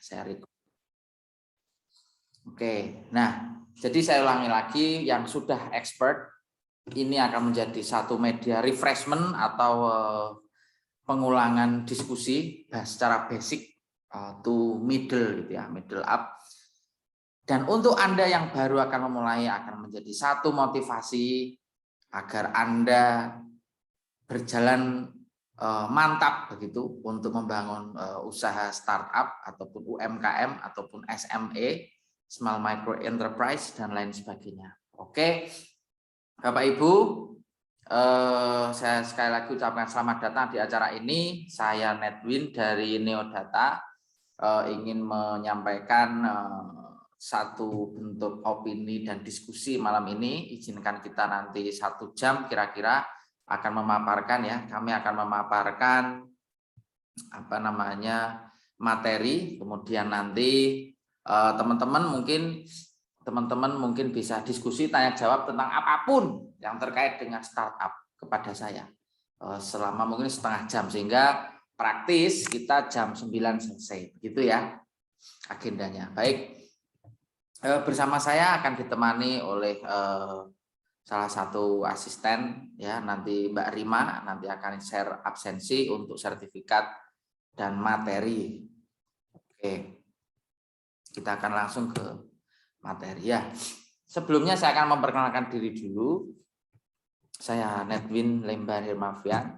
Saya record. Oke, nah jadi saya ulangi lagi, yang sudah expert ini akan menjadi satu media refreshment atau pengulangan diskusi secara basic to middle gitu ya, middle up. Dan untuk Anda yang baru akan memulai akan menjadi satu motivasi agar Anda berjalan mantap begitu untuk membangun usaha startup ataupun UMKM ataupun SME, small micro enterprise dan lain sebagainya. Oke, Bapak Ibu, saya sekali lagi ucapkan selamat datang di acara ini. Saya Nedwin dari Neodata ingin menyampaikan satu bentuk opini dan diskusi malam ini. Izinkan kita nanti 1 jam kira-kira akan memaparkan ya. Kami akan memaparkan materi, kemudian nanti teman-teman mungkin bisa diskusi tanya jawab tentang apapun yang terkait dengan startup kepada saya selama mungkin setengah jam, sehingga praktis kita jam 9 selesai begitu ya agendanya. Baik, bersama saya akan ditemani oleh salah satu asisten ya, nanti Mbak Rima nanti akan share absensi untuk sertifikat dan materi. Oke, kita akan langsung ke materi ya. Sebelumnya saya akan memperkenalkan diri dulu. Saya Nedwin Lembar Hermafian.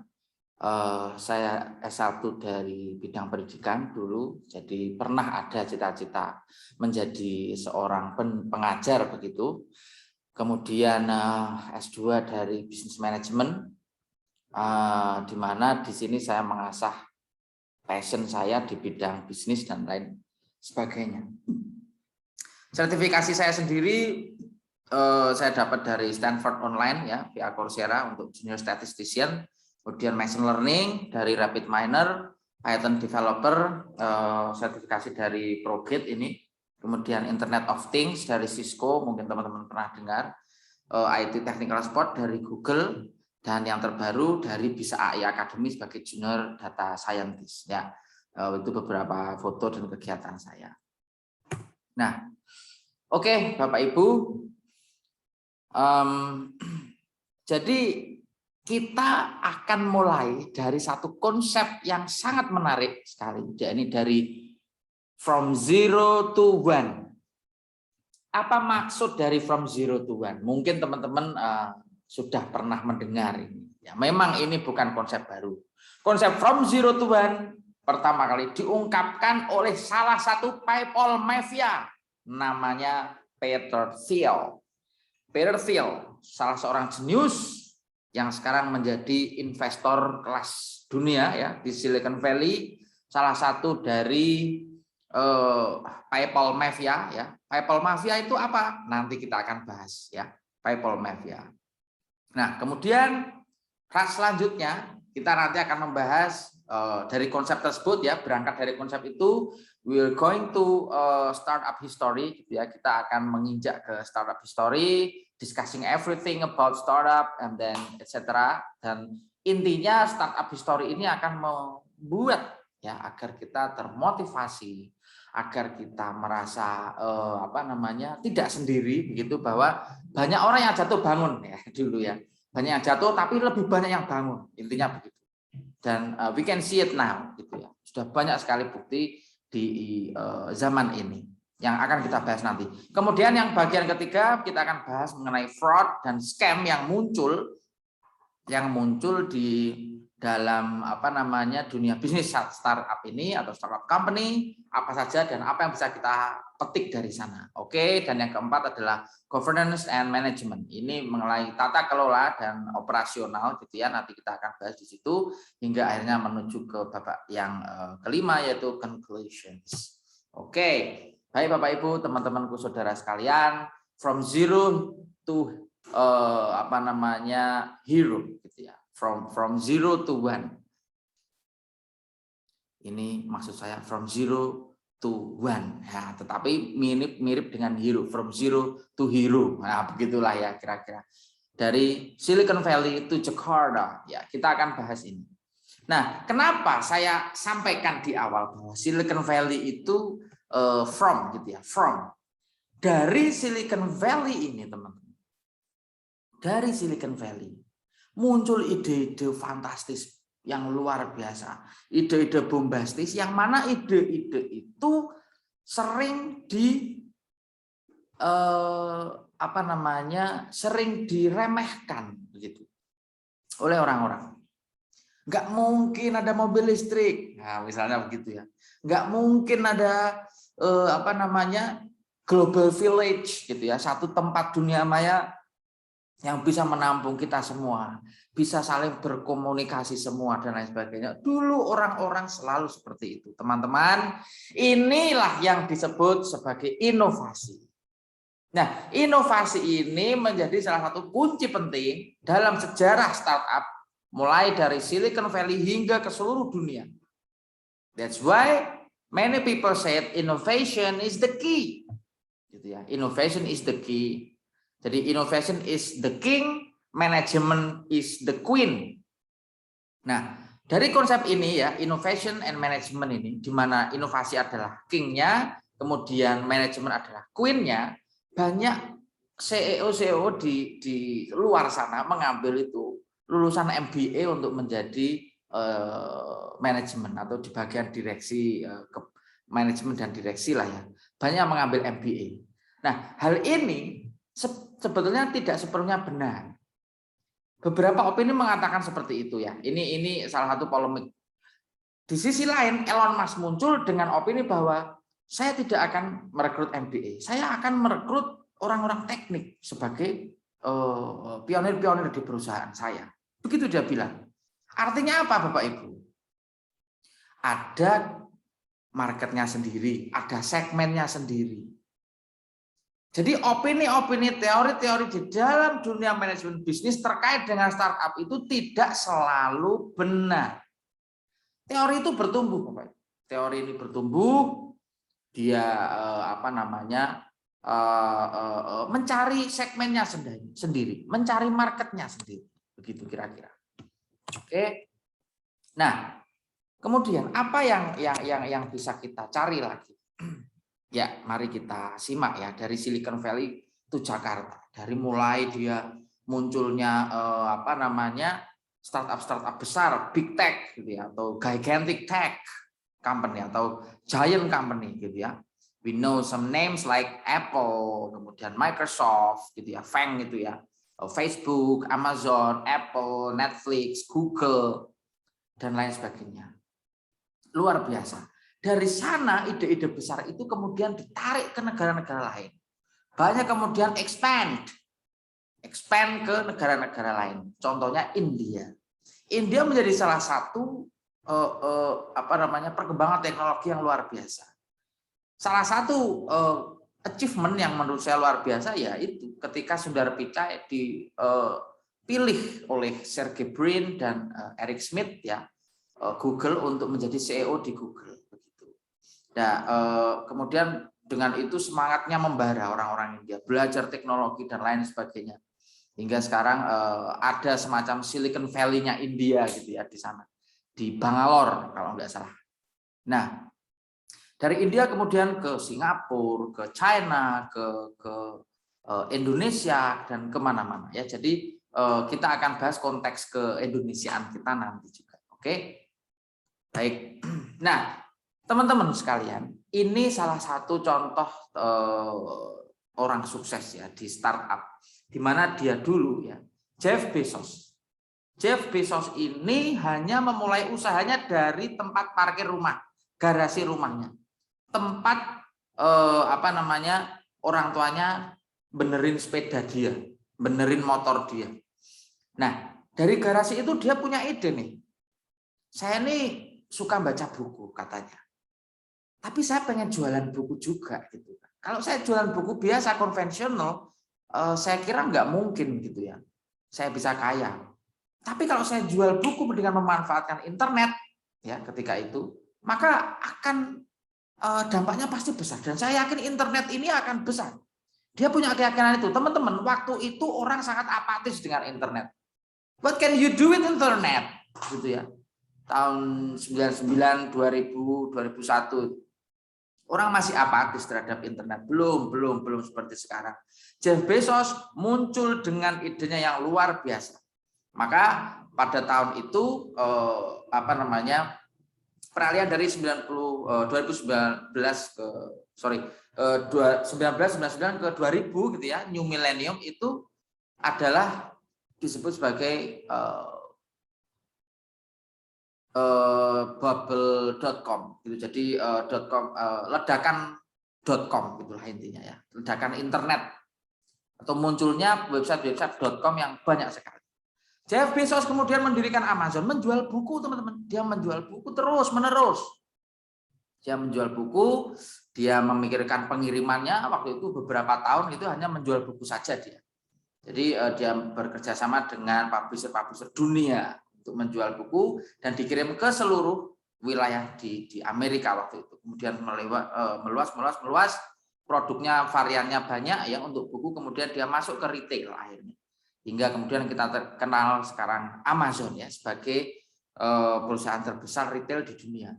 Saya S1 dari bidang pendidikan dulu, jadi pernah ada cita-cita menjadi seorang pengajar begitu. Kemudian S2 dari bisnis manajemen, di mana di sini saya mengasah passion saya di bidang bisnis dan lain sebagainya. Sertifikasi saya sendiri saya dapat dari Stanford Online ya, via Coursera untuk junior statistician, kemudian machine learning dari RapidMiner, Python developer, sertifikasi dari ProGate ini, kemudian Internet of Things dari Cisco, mungkin teman-teman pernah dengar, IT Technical Support dari Google, dan yang terbaru dari Bisa AI Academy sebagai junior data scientist ya. Itu beberapa foto dan kegiatan saya. Nah, oke Bapak Ibu, jadi kita akan mulai dari satu konsep yang sangat menarik sekali, yakni dari from zero to one. Apa maksud dari from zero to one? Mungkin teman-teman sudah pernah mendengar ini. Ya, memang ini bukan konsep baru. Konsep from zero to one pertama kali diungkapkan oleh salah satu PayPal mafia, namanya Peter Thiel. Peter Thiel, salah seorang jenius yang sekarang menjadi investor kelas dunia ya di Silicon Valley, salah satu dari PayPal mafia ya. PayPal mafia itu apa? Nanti kita akan bahas ya, PayPal mafia. Nah, kemudian kelas selanjutnya kita nanti akan membahas dari konsep tersebut ya, berangkat dari konsep itu we're going to startup history gitu ya. Kita akan menginjak ke startup history, discussing everything about startup and then etc. Dan intinya startup history ini akan membuat ya agar kita termotivasi, agar kita merasa tidak sendiri begitu, bahwa banyak orang yang jatuh bangun ya dulu ya, banyak yang jatuh tapi lebih banyak yang bangun, intinya begitu. Dan we can see it now gitu ya, sudah banyak sekali bukti di zaman ini yang akan kita bahas nanti. Kemudian yang bagian ketiga kita akan bahas mengenai fraud dan scam yang muncul di dalam dunia bisnis startup ini atau startup company, apa saja dan apa yang bisa kita petik dari sana. Oke, dan yang keempat adalah governance and management. Ini mengenai tata kelola dan operasional gitu ya. Nanti kita akan bahas di situ hingga akhirnya menuju ke babak yang kelima, yaitu conclusions. Oke, baik Bapak Ibu, teman-temanku, saudara sekalian, from zero to hero gitu ya. From zero to one. Ini maksud saya from zero to one. Ya, tetapi mirip dengan hero, from zero to hero. Nah, begitulah ya kira-kira. Dari Silicon Valley to Jakarta, ya kita akan bahas ini. Nah, kenapa saya sampaikan di awal bahwa Silicon Valley itu from gitu ya, from. Dari Silicon Valley ini, teman-teman. Dari Silicon Valley muncul ide-ide fantastis yang luar biasa, ide-ide bombastis yang mana ide-ide itu sering sering diremehkan begitu oleh orang-orang. Nggak mungkin ada mobil listrik, nah misalnya begitu ya. Nggak mungkin ada global village gitu ya, satu tempat dunia maya yang bisa menampung kita semua, bisa saling berkomunikasi semua dan lain sebagainya. Dulu orang-orang selalu seperti itu, teman-teman. Inilah yang disebut sebagai inovasi. Nah, inovasi ini menjadi salah satu kunci penting dalam sejarah startup, mulai dari Silicon Valley hingga ke seluruh dunia. That's why many people said innovation is the key. Gitu ya. Innovation is the key. Jadi innovation is the king, management is the queen. Nah, dari konsep ini ya, innovation and management ini, di mana inovasi adalah king-nya, kemudian manajemen adalah queen-nya, banyak CEO di luar sana mengambil itu lulusan MBA untuk menjadi manajemen atau di bagian direksi manajemen dan direksi lah ya. Banyak mengambil MBA. Nah, hal ini sebetulnya tidak sepenuhnya benar. Beberapa opini mengatakan seperti itu ya. Ini salah satu polemik. Di sisi lain, Elon Musk muncul dengan opini bahwa saya tidak akan merekrut MBA. Saya akan merekrut orang-orang teknik sebagai pionir-pionir di perusahaan saya. Begitu dia bilang. Artinya apa, Bapak Ibu? Ada marketnya sendiri, ada segmennya sendiri. Jadi opini-opini, teori-teori di dalam dunia manajemen bisnis terkait dengan startup itu tidak selalu benar. Teori itu bertumbuh, Bapak. Teori ini bertumbuh, dia mencari segmennya sendiri, mencari marketnya sendiri, begitu kira-kira. Oke. Nah, kemudian apa yang bisa kita cari lagi? Ya, mari kita simak ya, dari Silicon Valley to Jakarta. Dari mulai dia munculnya startup besar, big tech gitu ya, atau gigantic tech company atau giant company gitu ya. We know some names like Apple, kemudian Microsoft gitu ya, FANG gitu ya, Facebook, Amazon, Apple, Netflix, Google dan lain sebagainya. Luar biasa. Dari sana ide-ide besar itu kemudian ditarik ke negara-negara lain. Banyak kemudian expand ke negara-negara lain. Contohnya India. India menjadi salah satu perkembangan teknologi yang luar biasa. Salah satu achievement yang menurut saya luar biasa ya itu ketika Sundar Pichai dipilih oleh Sergey Brin dan Eric Schmidt ya, Google untuk menjadi CEO di Google. Nah, kemudian dengan itu semangatnya membara orang-orang India, belajar teknologi dan lain sebagainya. Hingga sekarang ada semacam Silicon Valley-nya India gitu ya di sana, di Bangalore kalau nggak salah. Nah, dari India kemudian ke Singapura, ke China, ke Indonesia dan kemana-mana ya. Jadi kita akan bahas konteks ke Indonesiaan kita nanti juga. Oke, baik. Nah, teman-teman sekalian, ini salah satu contoh orang sukses ya di startup, di mana dia dulu ya, Jeff Bezos. Jeff Bezos ini hanya memulai usahanya dari tempat parkir rumah, garasi rumahnya, tempat orang tuanya benerin sepeda dia, benerin motor dia. Nah, dari garasi itu dia punya ide nih. Saya ini suka baca buku katanya. Tapi saya pengen jualan buku juga gitu. Kalau saya jualan buku biasa konvensional, saya kira nggak mungkin gitu ya. Saya bisa kaya. Tapi kalau saya jual buku dengan memanfaatkan internet, ya ketika itu, maka akan dampaknya pasti besar. Dan saya yakin internet ini akan besar. Dia punya keyakinan itu, teman-teman. Waktu itu orang sangat apatis dengan internet. What can you do with internet? Gitu ya. tahun 99, 2000, 2001. Orang masih apatis terhadap internet, belum seperti sekarang. Jeff Bezos muncul dengan idenya yang luar biasa. Maka pada tahun itu peralihan dari 1999 ke 2000 gitu ya, New Millennium itu adalah disebut sebagai bubble.com gitu. Jadi ledakan.com gitulah intinya ya, ledakan internet atau munculnya website.com yang banyak sekali. Jeff Bezos kemudian mendirikan Amazon, menjual buku, teman-teman. Dia menjual buku terus menerus. Dia menjual buku, dia memikirkan pengirimannya. Waktu itu beberapa tahun itu hanya menjual buku saja dia. Jadi dia bekerja sama dengan publisher dunia untuk menjual buku dan dikirim ke seluruh wilayah di Amerika waktu itu. Kemudian meluas, produknya variannya banyak ya untuk buku, kemudian dia masuk ke retail akhirnya. Hingga kemudian kita terkenal sekarang Amazon ya sebagai perusahaan terbesar retail di dunia.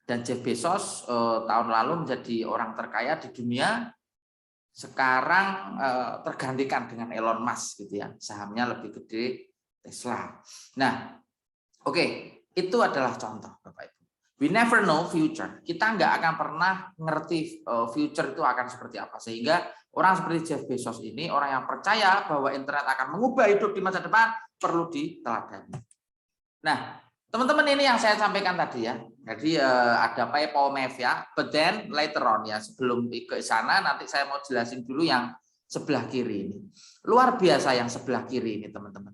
Dan Jeff Bezos tahun lalu menjadi orang terkaya di dunia. Sekarang tergantikan dengan Elon Musk gitu ya, sahamnya lebih gede Tesla. Nah, oke, itu adalah contoh Bapak Ibu. We never know future. Kita nggak akan pernah ngerti future itu akan seperti apa. Sehingga orang seperti Jeff Bezos ini, orang yang percaya bahwa internet akan mengubah hidup di masa depan, perlu diteladani. Nah, teman-teman, ini yang saya sampaikan tadi ya. Jadi ada PayPal Math ya, but then later on ya, sebelum ke sana nanti saya mau jelasin dulu yang sebelah kiri ini. Luar biasa yang sebelah kiri ini, teman-teman.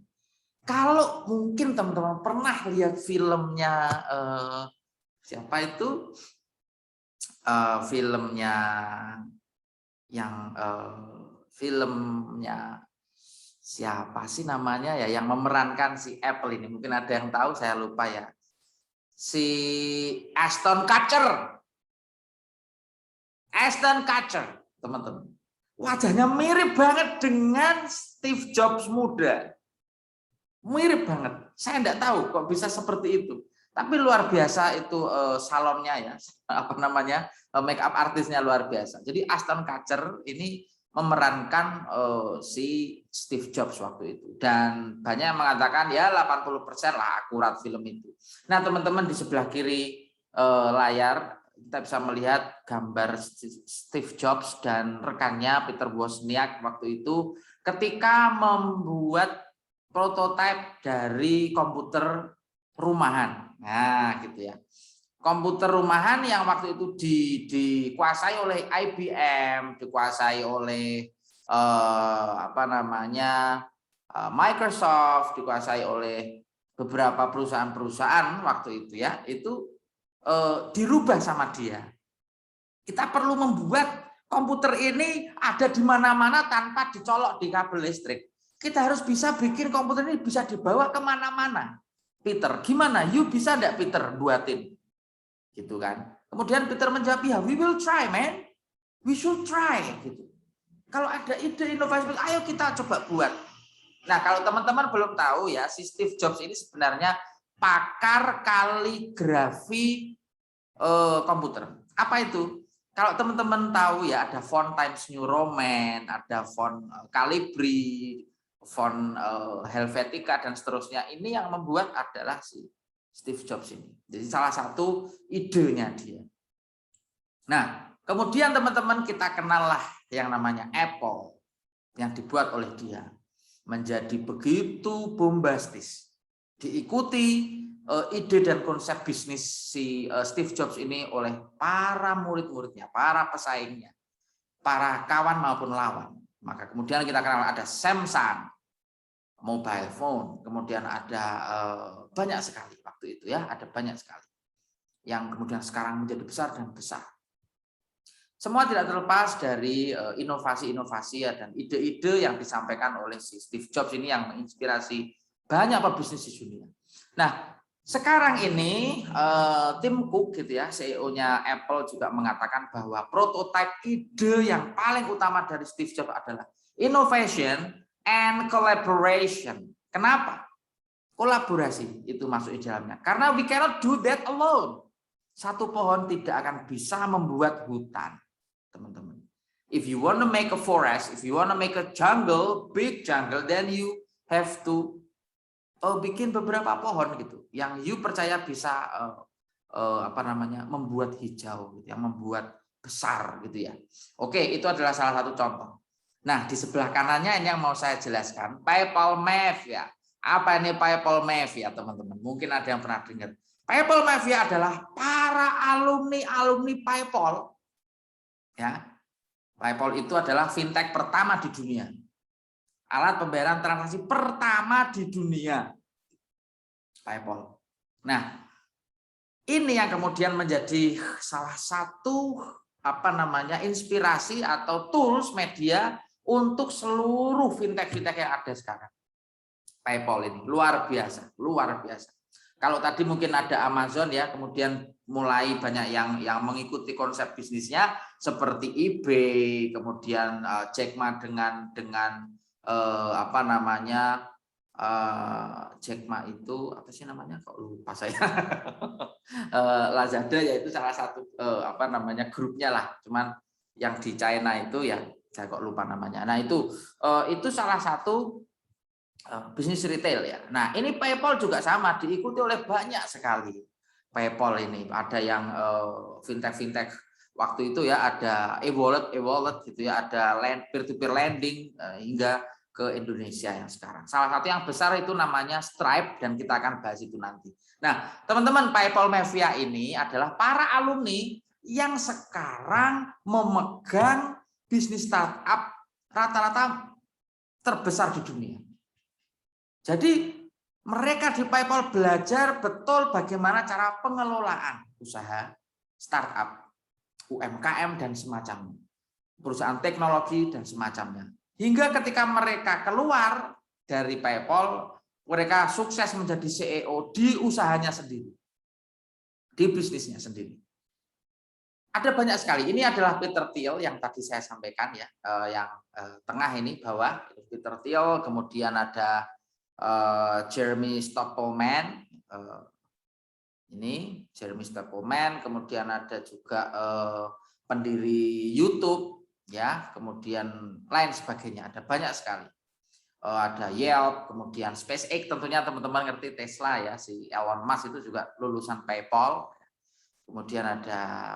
Kalau mungkin teman-teman pernah lihat filmnya siapa itu? Filmnya siapa sih namanya ya, yang memerankan si Apple ini, mungkin ada yang tahu, saya lupa ya, si Ashton Kutcher, teman-teman, wajahnya mirip banget dengan Steve Jobs muda, mirip banget. Saya enggak tahu kok bisa seperti itu, tapi luar biasa itu salonnya ya, make up artisnya luar biasa. Jadi Ashton Kutcher ini memerankan si Steve Jobs waktu itu, dan banyak yang mengatakan ya 80% lah akurat film itu. Nah teman-teman, di sebelah kiri layar kita bisa melihat gambar Steve Jobs dan rekannya Peter Wozniak waktu itu ketika membuat prototipe dari komputer rumahan. Nah gitu ya, komputer rumahan yang waktu itu dikuasai oleh IBM, dikuasai oleh Microsoft, dikuasai oleh beberapa perusahaan-perusahaan waktu itu ya, itu dirubah sama dia. Kita perlu membuat komputer ini ada di mana-mana tanpa dicolok di kabel listrik. Kita harus bisa bikin komputer ini bisa dibawa kemana-mana. Peter, gimana? You bisa enggak Peter buatin? Gitu kan. Kemudian Peter menjawab, ya we will try man, we should try gitu. Kalau ada ide inovasi, ayo kita coba buat. Nah kalau teman-teman belum tahu ya, si Steve Jobs ini sebenarnya pakar kaligrafi komputer. Apa itu? Kalau teman-teman tahu ya, ada font Times New Roman, ada font Calibri, font Helvetica dan seterusnya. Ini yang membuat adalah si Steve Jobs ini. Jadi salah satu idenya dia. Nah, kemudian teman-teman kita kenallah yang namanya Apple yang dibuat oleh dia. Menjadi begitu bombastis. Diikuti ide dan konsep bisnis si Steve Jobs ini oleh para murid-muridnya, para pesaingnya, para kawan maupun lawan. Maka kemudian kita kenal ada Samsung, mobile phone, kemudian ada banyak sekali waktu itu ya, ada banyak sekali yang kemudian sekarang menjadi besar dan besar. Semua tidak terlepas dari inovasi-inovasi dan ide-ide yang disampaikan oleh si Steve Jobs ini yang menginspirasi banyak pebisnis di dunia. Nah, sekarang ini Tim Cook gitu ya, CEO-nya Apple juga mengatakan bahwa prototipe ide yang paling utama dari Steve Jobs adalah innovation and collaboration. Kenapa? Kolaborasi itu masuk di dalamnya. Karena we cannot do that alone. Satu pohon tidak akan bisa membuat hutan, teman-teman. If you want to make a forest, if you want to make a jungle, big jungle, then you have to bikin beberapa pohon gitu, yang you percaya bisa membuat hijau, gitu, yang membuat besar gitu ya. Oke, itu adalah salah satu contoh. Nah, di sebelah kanannya ini yang mau saya jelaskan, PayPal Mafia. Apa ini PayPal Mafia, teman-teman? Mungkin ada yang pernah dengar. PayPal Mafia adalah para alumni PayPal. Ya, PayPal itu adalah fintech pertama di dunia. Alat pembayaran transaksi pertama di dunia. PayPal. Nah, ini yang kemudian menjadi salah satu inspirasi atau tools media untuk seluruh fintech-fintech yang ada sekarang. PayPal ini luar biasa, luar biasa. Kalau tadi mungkin ada Amazon ya, kemudian mulai banyak yang mengikuti konsep bisnisnya seperti eBay, kemudian Jack Ma dengan Jack Ma itu apa sih namanya? Kok lupa saya. Lazada ya itu salah satu grupnya lah. Cuman yang di China itu ya saya kok lupa namanya. Nah, itu salah satu bisnis retail ya. Nah, ini PayPal juga sama, diikuti oleh banyak sekali. PayPal ini ada yang fintech waktu itu ya, ada e-wallet gitu ya, ada peer-to-peer lending hingga ke Indonesia yang sekarang. Salah satu yang besar itu namanya Stripe dan kita akan bahas itu nanti. Nah, teman-teman, PayPal Mafia ini adalah para alumni yang sekarang memegang bisnis startup rata-rata terbesar di dunia. Jadi mereka di PayPal belajar betul bagaimana cara pengelolaan usaha startup, UMKM dan semacamnya, perusahaan teknologi dan semacamnya. Hingga ketika mereka keluar dari PayPal, mereka sukses menjadi CEO di usahanya sendiri, di bisnisnya sendiri. Ada banyak sekali. Ini adalah Peter Thiel yang tadi saya sampaikan ya, yang tengah ini bawah Peter Thiel, kemudian ada Jeremy Stoppelman, ini Jeremy Stoppelman, kemudian ada juga pendiri YouTube ya, kemudian lain sebagainya, ada banyak sekali. Ada Yelp, kemudian SpaceX, tentunya teman-teman ngerti Tesla ya, si Elon Musk itu juga lulusan PayPal. Kemudian ada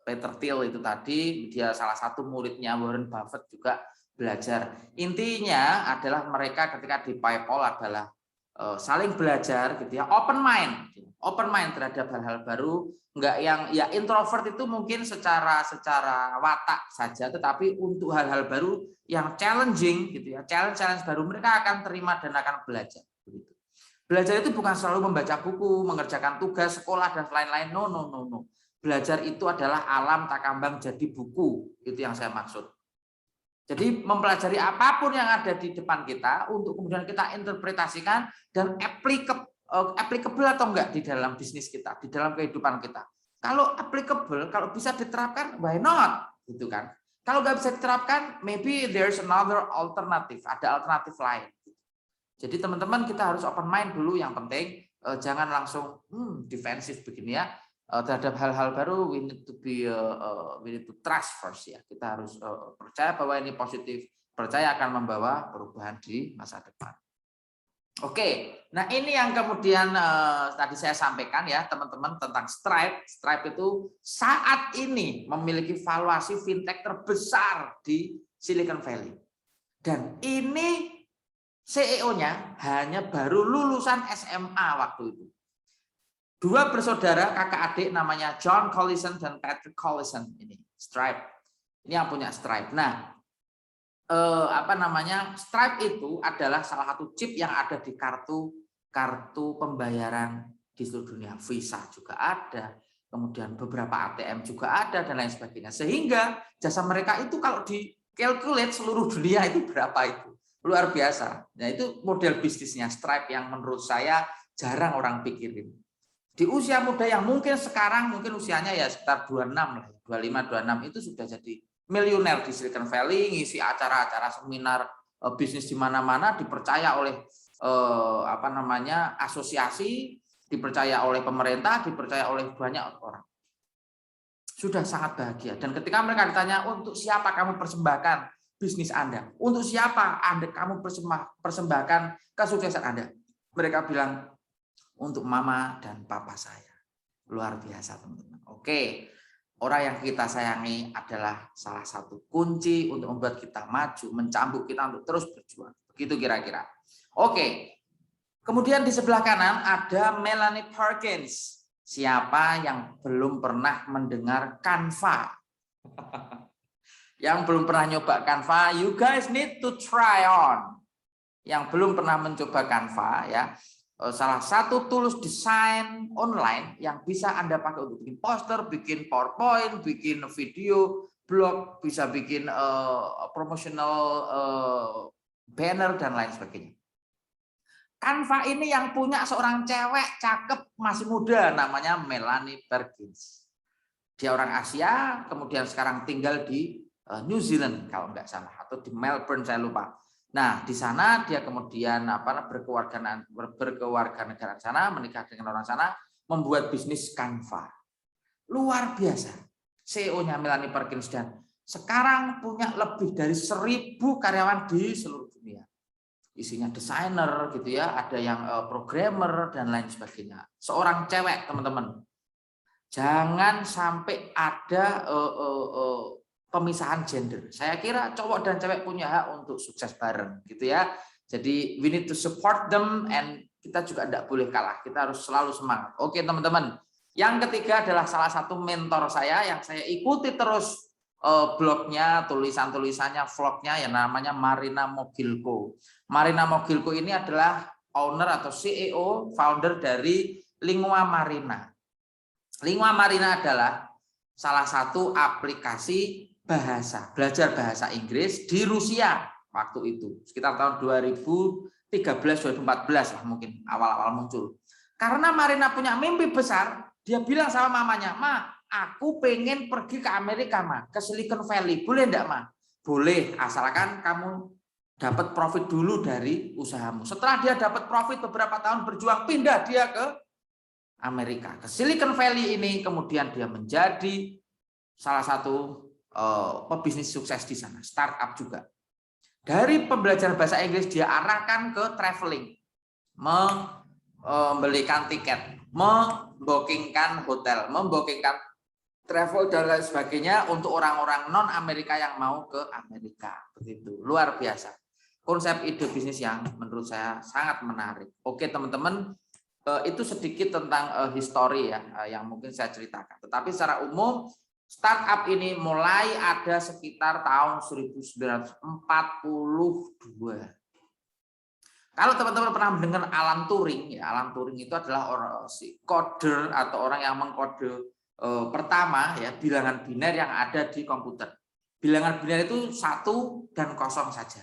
Peter Thiel itu tadi, dia salah satu muridnya Warren Buffett juga belajar. Intinya adalah mereka ketika di PayPal adalah saling belajar gitu ya, open mind terhadap hal-hal baru, enggak yang ya introvert itu mungkin secara watak saja, tetapi untuk hal-hal baru yang challenging gitu ya, challenge baru mereka akan terima dan akan belajar begitu. Belajar itu bukan selalu membaca buku, mengerjakan tugas sekolah dan lain-lain. No. Belajar itu adalah alam tak kambang jadi buku, itu yang saya maksud. Jadi mempelajari apapun yang ada di depan kita untuk kemudian kita interpretasikan dan applicable atau enggak di dalam bisnis kita, di dalam kehidupan kita. Kalau applicable, kalau bisa diterapkan, why not? Gitu kan. Kalau nggak bisa diterapkan, maybe there's another alternative, ada alternatif lain. Jadi teman-teman kita harus open mind dulu, yang penting jangan langsung defensif begini ya. Terhadap hal-hal baru we need to trust first ya. Kita harus percaya bahwa ini positif, percaya akan membawa perubahan di masa depan. Oke, nah ini yang kemudian tadi saya sampaikan ya teman-teman tentang Stripe. Stripe itu saat ini memiliki valuasi fintech terbesar di Silicon Valley. Dan ini CEO-nya hanya baru lulusan SMA waktu itu. Dua bersaudara kakak adik namanya John Collison dan Patrick Collison, ini Stripe. Ini yang punya Stripe. Nah, Stripe itu adalah salah satu chip yang ada di kartu pembayaran di seluruh dunia. Visa juga ada, kemudian beberapa ATM juga ada dan lain sebagainya. Sehingga jasa mereka itu kalau di calculate seluruh dunia itu berapa itu. Luar biasa. Nah, itu model bisnisnya Stripe yang menurut saya jarang orang pikirin. Di usia muda yang mungkin sekarang mungkin usianya ya sekitar 26 lah, 25-26 itu sudah jadi miliuner di Silicon Valley, ngisi acara-acara seminar bisnis di mana-mana, dipercaya oleh asosiasi, dipercaya oleh pemerintah, dipercaya oleh banyak orang. Sudah sangat bahagia. Dan ketika mereka ditanya, untuk siapa kamu persembahkan bisnis Anda? Untuk siapa kamu persembahkan kesuksesan Anda? Mereka bilang, untuk mama dan papa saya. Luar biasa, teman-teman. Oke, orang yang kita sayangi adalah salah satu kunci untuk membuat kita maju, mencambuk kita untuk terus berjuang. Begitu kira-kira. Oke, kemudian di sebelah kanan ada Melanie Perkins. Siapa yang belum pernah mendengar Canva? Yang belum pernah nyoba Canva, you guys need to try on. Yang belum pernah mencoba Canva, ya, salah satu tools desain online yang bisa Anda pakai untuk bikin poster, bikin PowerPoint, bikin video, blog, bisa bikin promotional banner dan lain sebagainya. Canva ini yang punya seorang cewek cakep masih muda, namanya Melanie Perkins. Dia orang Asia, kemudian sekarang tinggal di New Zealand kalau nggak salah, atau di Melbourne saya lupa. Nah, di sana dia kemudian berkewarganegaraan sana, menikah dengan orang sana, membuat bisnis Canva. Luar biasa. CEO-nya Melanie Perkins, dan sekarang punya lebih dari 1.000 karyawan di seluruh dunia. Isinya desainer gitu ya, ada yang programmer dan lain sebagainya. Seorang cewek, teman-teman. Jangan sampai ada pemisahan gender. Saya kira cowok dan cewek punya hak untuk sukses bareng gitu ya. Jadi we need to support them, and kita juga tidak boleh kalah. Kita harus selalu semangat. Oke, teman-teman. Yang ketiga adalah salah satu mentor saya yang saya ikuti terus blognya, tulisan-tulisannya, vlognya, yang namanya Marina Mogilko. Marina Mogilko ini adalah owner atau CEO, founder dari Lingua Marina. Lingua Marina adalah salah satu aplikasi belajar bahasa Inggris di Rusia waktu itu, sekitar tahun 2013-2014 lah mungkin awal-awal muncul. Karena Marina punya mimpi besar, dia bilang sama mamanya, "Ma, aku pengen pergi ke Amerika, Ma, ke Silicon Valley. Boleh enggak, Ma?" "Boleh, asalkan kamu dapat profit dulu dari usahamu." Setelah dia dapat profit beberapa tahun berjuang, pindah dia ke Amerika, ke Silicon Valley ini, kemudian dia menjadi salah satu pebisnis sukses di sana, startup juga. Dari pembelajaran bahasa Inggris dia arahkan ke traveling, membelikan tiket, membookingkan hotel, membookingkan travel dan lain sebagainya untuk orang-orang non Amerika yang mau ke Amerika. Begitu, luar biasa. Konsep ide bisnis yang menurut saya sangat menarik. Oke, teman-teman, itu sedikit tentang histori ya, yang mungkin saya ceritakan. Tetapi secara umum startup ini mulai ada sekitar tahun 1942. Kalau teman-teman pernah mendengar Alan Turing, ya, Alan Turing itu adalah orang coder atau orang yang mengkode pertama ya bilangan biner yang ada di komputer. Bilangan biner itu 1 dan 0 saja.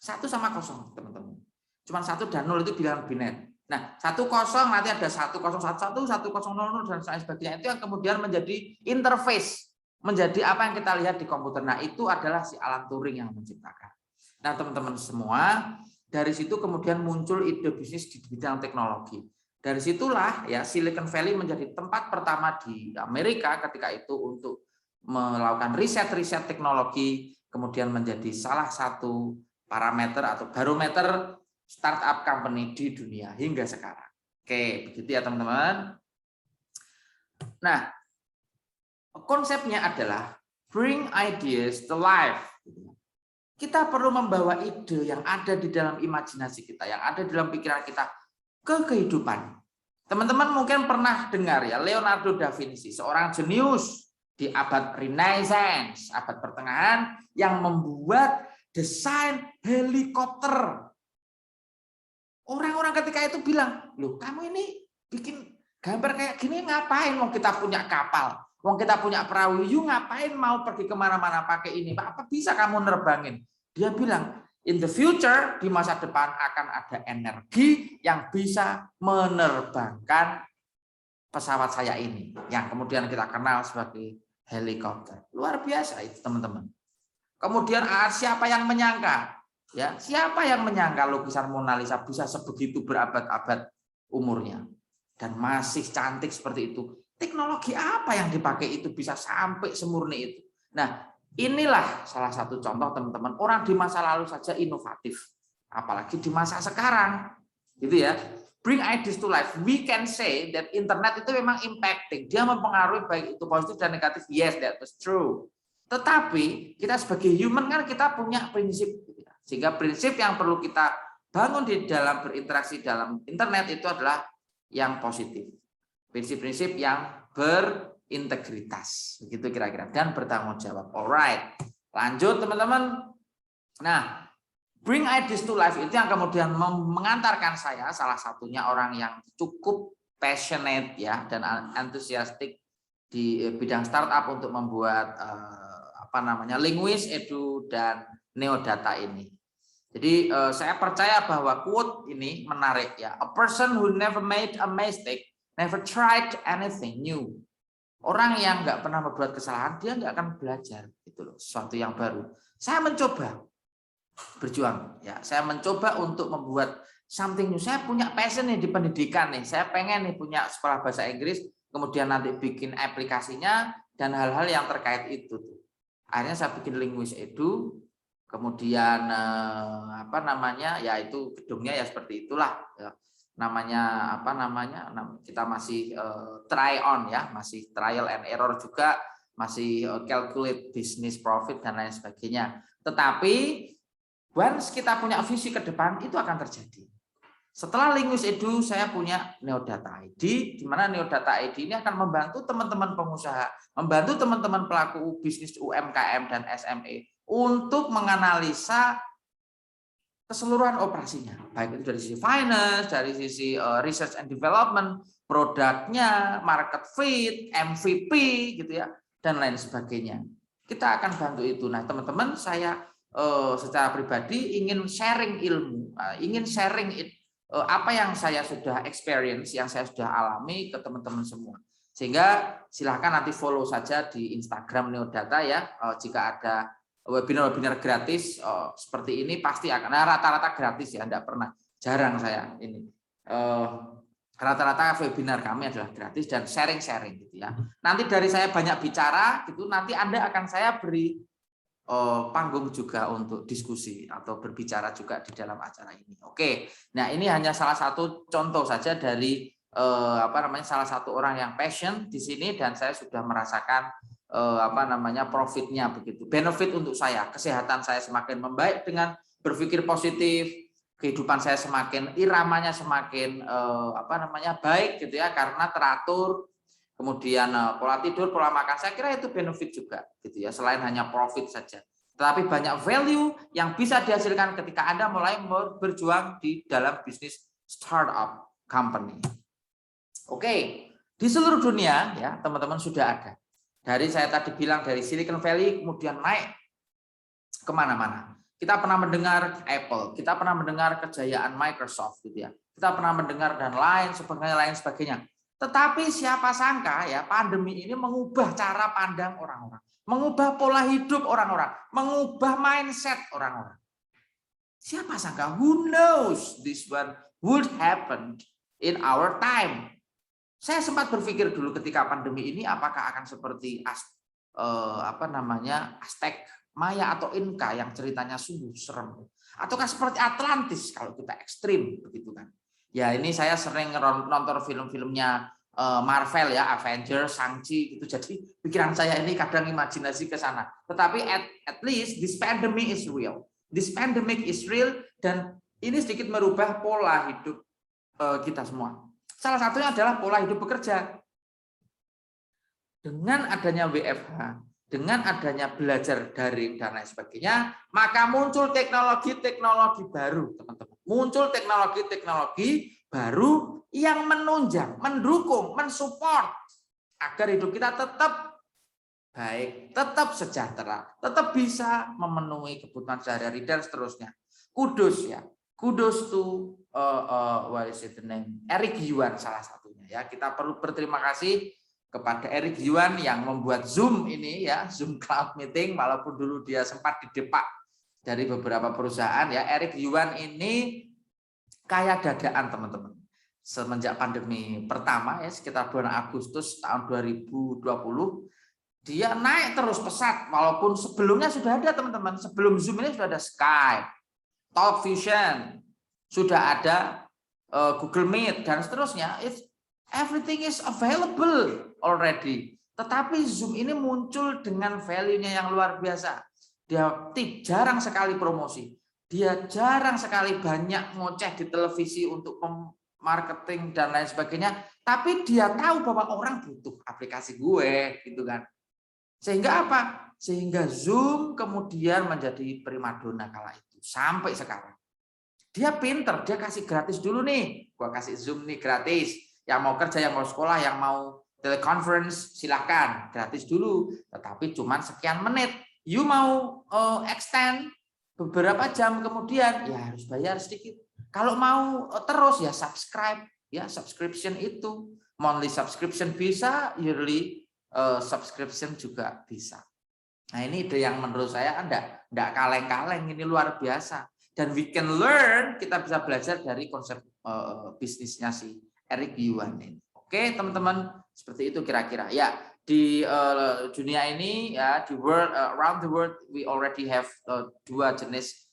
1 sama 0, teman-teman. Cuma 1 dan 0 itu bilangan biner. Nah, 10 nanti ada 1011, 1000 dan lain sebagainya. Itu yang kemudian menjadi interface, menjadi apa yang kita lihat di komputer. Nah, itu adalah si Alan Turing yang menciptakan. Nah, teman-teman semua, dari situ kemudian muncul ide bisnis di bidang teknologi. Dari situlah ya Silicon Valley menjadi tempat pertama di Amerika ketika itu untuk melakukan riset-riset teknologi, kemudian menjadi salah satu parameter atau barometer startup company di dunia hingga sekarang. Oke, begitu ya teman-teman. Nah, konsepnya adalah bring ideas to life. Kita perlu membawa ide yang ada di dalam imajinasi kita, yang ada di dalam pikiran kita ke kehidupan. Teman-teman mungkin pernah dengar ya Leonardo da Vinci, seorang jenius di abad Renaissance, abad pertengahan, yang membuat desain helikopter. Orang-orang ketika itu bilang, "Loh, kamu ini bikin gambar kayak gini ngapain? Mau kita punya kapal, mau kita punya perahu, you ngapain mau pergi kemana-mana pakai ini? Apa bisa kamu nerbangin?" Dia bilang, in the future, di masa depan akan ada energi yang bisa menerbangkan pesawat saya ini, yang kemudian kita kenal sebagai helikopter. Luar biasa itu, teman-teman. Kemudian siapa yang menyangka Ya, siapa yang menyangka lukisan Mona Lisa bisa sebegitu berabad-abad umurnya dan masih cantik seperti itu? Teknologi apa yang dipakai itu bisa sampai semurni itu? Nah, inilah salah satu contoh teman-teman, orang di masa lalu saja inovatif, apalagi di masa sekarang, gitu ya. Bring ideas to life. We can say that internet itu memang impacting, dia mempengaruhi baik itu positif dan negatif. Yes, that is true. Tetapi kita sebagai human kan kita punya prinsip, sehingga prinsip yang perlu kita bangun di dalam berinteraksi dalam internet itu adalah yang positif. Prinsip-prinsip yang berintegritas, begitu kira-kira, dan bertanggung jawab. Alright, lanjut teman-teman. Nah, bring ideas to life itu yang kemudian mengantarkan saya, salah satunya orang yang cukup passionate ya dan enthusiastic di bidang startup untuk membuat linguist, edu, dan neodata ini. Jadi saya percaya bahwa quote ini menarik ya. A person who never made a mistake never tried anything new. Orang yang nggak pernah membuat kesalahan, dia nggak akan belajar gitu loh, sesuatu yang baru. Saya mencoba berjuang ya. Saya mencoba untuk membuat something new. Saya punya passion nih di pendidikan nih. Saya pengen nih punya sekolah bahasa Inggris, kemudian nanti bikin aplikasinya dan hal-hal yang terkait itu tuh. Akhirnya saya bikin linguist edu, kemudian ya itu gedungnya ya seperti itulah ya. Namanya kita masih try on ya, masih trial and error juga, masih calculate business profit dan lain sebagainya. Tetapi once kita punya visi ke depan itu akan terjadi. Setelah linguist edu, saya punya Neodata ID, di mana Neodata ID ini akan membantu teman-teman pengusaha, membantu teman-teman pelaku bisnis UMKM dan SME untuk menganalisa keseluruhan operasinya, baik itu dari sisi finance, dari sisi research and development, produknya, market fit, MVP, gitu ya, dan lain sebagainya. Kita akan bantu itu. Nah, teman-teman, saya secara pribadi ingin sharing ilmu, ingin sharing apa yang saya sudah experience, yang saya sudah alami ke teman-teman semua. Sehingga silahkan nanti follow saja di Instagram Neodata ya. Jika ada webinar-webinar gratis seperti ini pasti akan rata-rata gratis ya, enggak pernah, jarang saya ini. Rata-rata webinar kami adalah gratis dan sharing-sharing gitu ya. Nanti dari saya banyak bicara gitu, nanti Anda akan saya beri panggung juga untuk diskusi atau berbicara juga di dalam acara ini. Oke, nah ini hanya salah satu contoh saja dari salah satu orang yang passion di sini dan saya sudah merasakan profitnya begitu, benefit untuk saya, kesehatan saya semakin membaik dengan berpikir positif, kehidupan saya semakin iramanya semakin baik gitu ya karena teratur. Kemudian pola tidur, pola makan, saya kira itu benefit juga gitu ya, selain hanya profit saja. Tetapi banyak value yang bisa dihasilkan ketika Anda mulai berjuang di dalam bisnis startup company. Oke, di seluruh dunia ya, teman-teman sudah ada. Dari saya tadi bilang dari Silicon Valley kemudian naik kemana-mana. Kita pernah mendengar Apple, kita pernah mendengar kejayaan Microsoft gitu ya. Kita pernah mendengar dan lain sebagainya. Tetapi siapa sangka ya pandemi ini mengubah cara pandang orang-orang, mengubah pola hidup orang-orang, mengubah mindset orang-orang. Siapa sangka? Who knows this one would happen in our time? Saya sempat berpikir dulu ketika pandemi ini apakah akan seperti Aztec, Maya atau Inca yang ceritanya sungguh serem, ataukah seperti Atlantis kalau kita ekstrim begitu kan? Ya ini saya sering nonton film-filmnya Marvel ya, Avengers, Shang-Chi gitu. Jadi pikiran saya ini kadang imajinasi ke sana. Tetapi at least this pandemic is real. This pandemic is real dan ini sedikit merubah pola hidup kita semua. Salah satunya adalah pola hidup bekerja. Dengan adanya WFH, dengan adanya belajar daring dan lain sebagainya, maka muncul teknologi-teknologi baru, teman-teman. Muncul teknologi-teknologi baru yang menunjang, mendukung, mensupport agar hidup kita tetap baik, tetap sejahtera, tetap bisa memenuhi kebutuhan sehari-hari dan seterusnya. Kudos ya, kudos to what is it the name? Eric Yuan salah satunya ya. Kita perlu berterima kasih kepada Eric Yuan yang membuat Zoom ini ya, Zoom Cloud Meeting, walaupun dulu dia sempat didepak dari beberapa perusahaan ya. Eric Yuan ini kaya dadaan teman-teman. Semenjak pandemi pertama ya sekitar bulan Agustus tahun 2020 dia naik terus pesat walaupun sebelumnya sudah ada teman-teman. Sebelum Zoom ini sudah ada Skype, Talk Vision, sudah ada Google Meet dan seterusnya. Everything is available already. Tetapi Zoom ini muncul dengan value-nya yang luar biasa. Dia jarang sekali promosi. Dia jarang sekali banyak ngoceh di televisi untuk marketing dan lain sebagainya. Tapi dia tahu bahwa orang butuh aplikasi gue, gitu kan. Sehingga apa? Sehingga Zoom kemudian menjadi primadona kala itu sampai sekarang. Dia pinter, dia kasih gratis dulu nih. Gua kasih Zoom nih gratis. Yang mau kerja, yang mau sekolah, yang mau teleconference silahkan gratis dulu. Tetapi cuma sekian menit. You mau extend beberapa jam kemudian ya harus bayar sedikit. Kalau mau terus ya subscribe, ya subscription itu monthly subscription bisa, yearly subscription juga bisa. Nah ini ide yang menurut saya enggak kaleng-kaleng, ini luar biasa. Dan we can learn, kita bisa belajar dari konsep bisnisnya si Eric Yuan ini. Oke teman-teman, seperti itu kira-kira. Ya di dunia ini ya di world around the world we already have dua jenis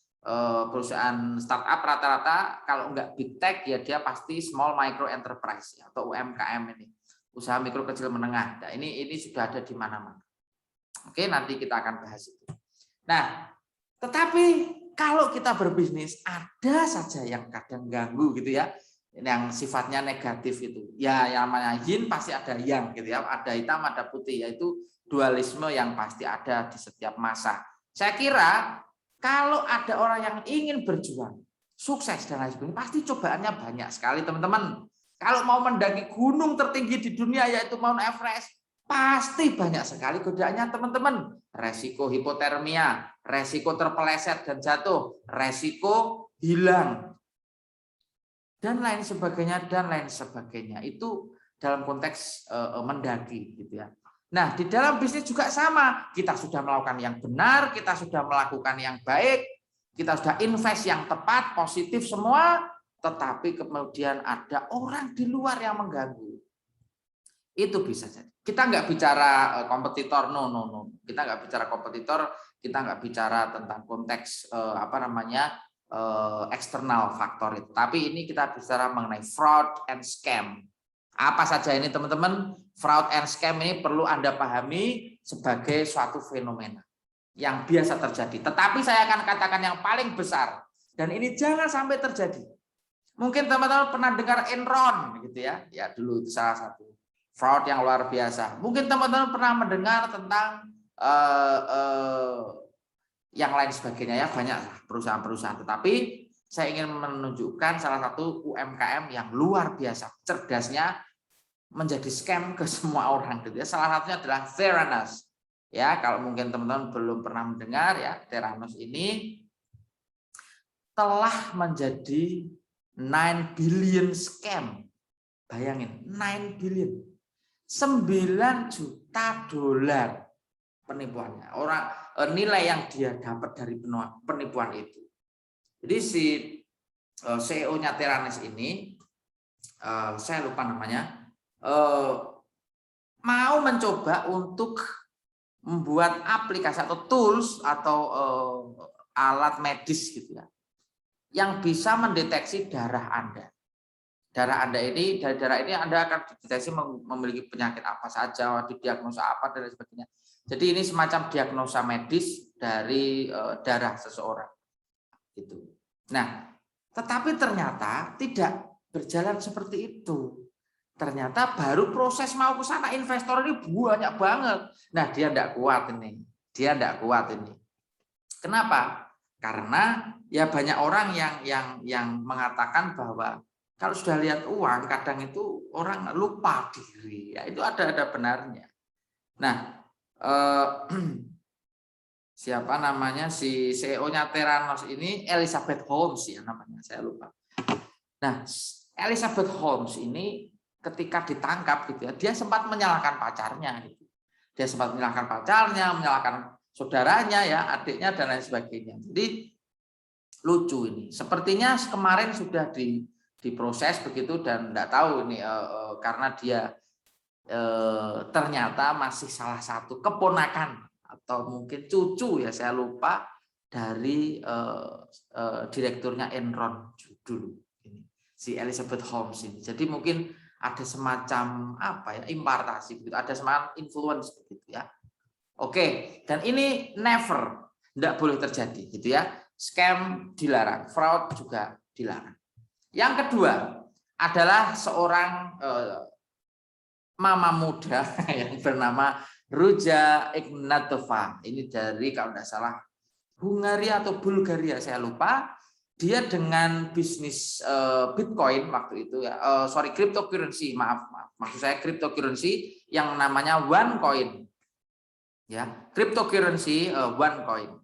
perusahaan startup rata-rata. Kalau enggak big tech ya dia pasti small micro enterprise ya, atau UMKM ini, usaha mikro kecil menengah. Nah, ini sudah ada di mana-mana. Oke, nanti kita akan bahas itu. Nah, tetapi kalau kita berbisnis ada saja yang kadang ganggu gitu ya, yang sifatnya negatif itu. Ya, yang namanya yin pasti ada yang gitu ya, ada hitam ada putih, yaitu dualisme yang pasti ada di setiap masa. Saya kira kalau ada orang yang ingin berjuang, sukses dan lain sebagainya, pasti cobaannya banyak sekali teman-teman. Kalau mau mendaki gunung tertinggi di dunia yaitu Mount Everest, pasti banyak sekali godaannya teman-teman. Resiko hipotermia, resiko terpeleset dan jatuh, resiko hilang, dan lain sebagainya. Itu dalam konteks mendaki gitu ya. Nah di dalam bisnis juga sama, kita sudah melakukan yang benar, kita sudah melakukan yang baik, kita sudah invest yang tepat, positif semua, tetapi kemudian ada orang di luar yang mengganggu. Itu bisa jadi. Kita nggak bicara kompetitor, no. Kita nggak bicara kompetitor, kita nggak bicara tentang konteks eksternal faktor itu. Tapi ini kita bicara mengenai fraud and scam. Apa saja ini teman-teman? Fraud and scam ini perlu Anda pahami sebagai suatu fenomena yang biasa terjadi. Tetapi saya akan katakan yang paling besar, dan ini jangan sampai terjadi. Mungkin teman-teman pernah dengar Enron gitu ya. Ya dulu itu salah satu fraud yang luar biasa. Mungkin teman-teman pernah mendengar tentang yang lain sebagainya ya, banyak perusahaan-perusahaan. Tetapi saya ingin menunjukkan salah satu UMKM yang luar biasa cerdasnya menjadi scam ke semua orang gitu ya. Salah satunya adalah Theranos. Ya, kalau mungkin teman-teman belum pernah mendengar ya, Theranos ini telah menjadi 9 billion scam. Bayangin, 9 billion. 9 juta dolar penipuannya. Nilai yang dia dapat dari penipuan itu. Jadi si CEO-nya Theranos ini, saya lupa namanya, mau mencoba untuk membuat aplikasi atau tools atau alat medis gitu ya, yang bisa mendeteksi darah Anda. Darah Anda ini, dari darah ini Anda akan dideteksi memiliki penyakit apa saja, didiagnosa apa dan lain sebagainya. Jadi ini semacam diagnosa medis dari darah seseorang. Gitu. Nah, tetapi ternyata tidak berjalan seperti itu. Ternyata baru proses mau ke sana investor ini banyak banget. Nah, dia tidak kuat ini. Kenapa? Karena ya banyak orang yang mengatakan bahwa kalau sudah lihat uang, kadang itu orang lupa diri. Ya, itu ada benarnya. Nah, siapa namanya si CEO-nya Theranos ini, Elizabeth Holmes ya namanya, saya lupa. Nah, Elizabeth Holmes ini ketika ditangkap gitu ya, dia sempat menyalahkan pacarnya gitu. Dia sempat menyalahkan pacarnya, menyalahkan saudaranya ya, adiknya dan lain sebagainya. Jadi lucu ini. Sepertinya kemarin sudah diproses begitu dan enggak tahu ini karena dia ternyata masih salah satu keponakan atau mungkin cucu ya, saya lupa, dari direkturnya Enron dulu ini, si Elizabeth Holmes ini. Jadi mungkin ada semacam apa ya, impartasi begitu, ada semacam influence begitu ya. Oke, dan ini never, tidak boleh terjadi gitu ya. Scam dilarang, fraud juga dilarang. Yang kedua adalah seorang mama muda yang bernama Ruja Ignatova. Ini dari kalau tidak salah Hungaria atau Bulgaria, saya lupa. Dia dengan bisnis Bitcoin waktu itu ya, cryptocurrency, maaf, maksud saya cryptocurrency yang namanya OneCoin. Ya, cryptocurrency OneCoin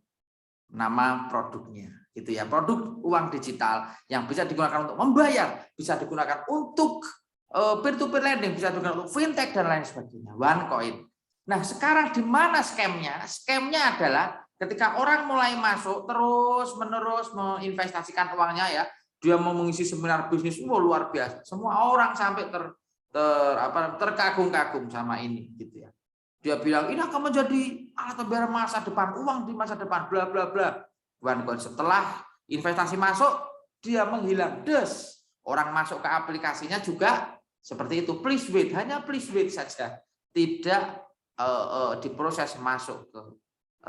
nama produknya gitu ya, produk uang digital yang bisa digunakan untuk membayar, bisa digunakan untuk peer-to-peer lending, bisa digunakan untuk fintech dan lain sebagainya. OneCoin. Nah, sekarang di mana skemnya? Skemnya adalah ketika orang mulai masuk terus-menerus menginvestasikan uangnya ya, dia mau mengisi seminar bisnis, luar biasa. Semua orang sampai terkagum-kagum sama ini gitu ya. Dia bilang ini akan menjadi alat pembayaran masa depan, uang di masa depan, bla bla bla. OneCoin setelah investasi masuk, dia menghilang. Des, orang masuk ke aplikasinya juga seperti itu. Please wait, hanya please wait saja. Tidak diproses masuk ke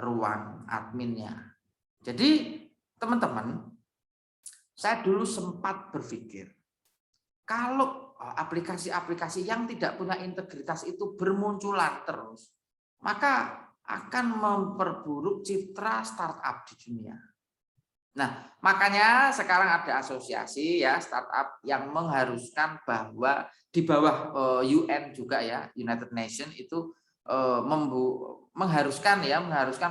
ruang adminnya. Jadi teman-teman, saya dulu sempat berpikir, kalau aplikasi-aplikasi yang tidak punya integritas itu bermunculan terus, maka akan memperburuk citra startup di dunia. Nah, makanya sekarang ada asosiasi ya startup yang mengharuskan bahwa di bawah UN juga ya, United Nations itu mengharuskan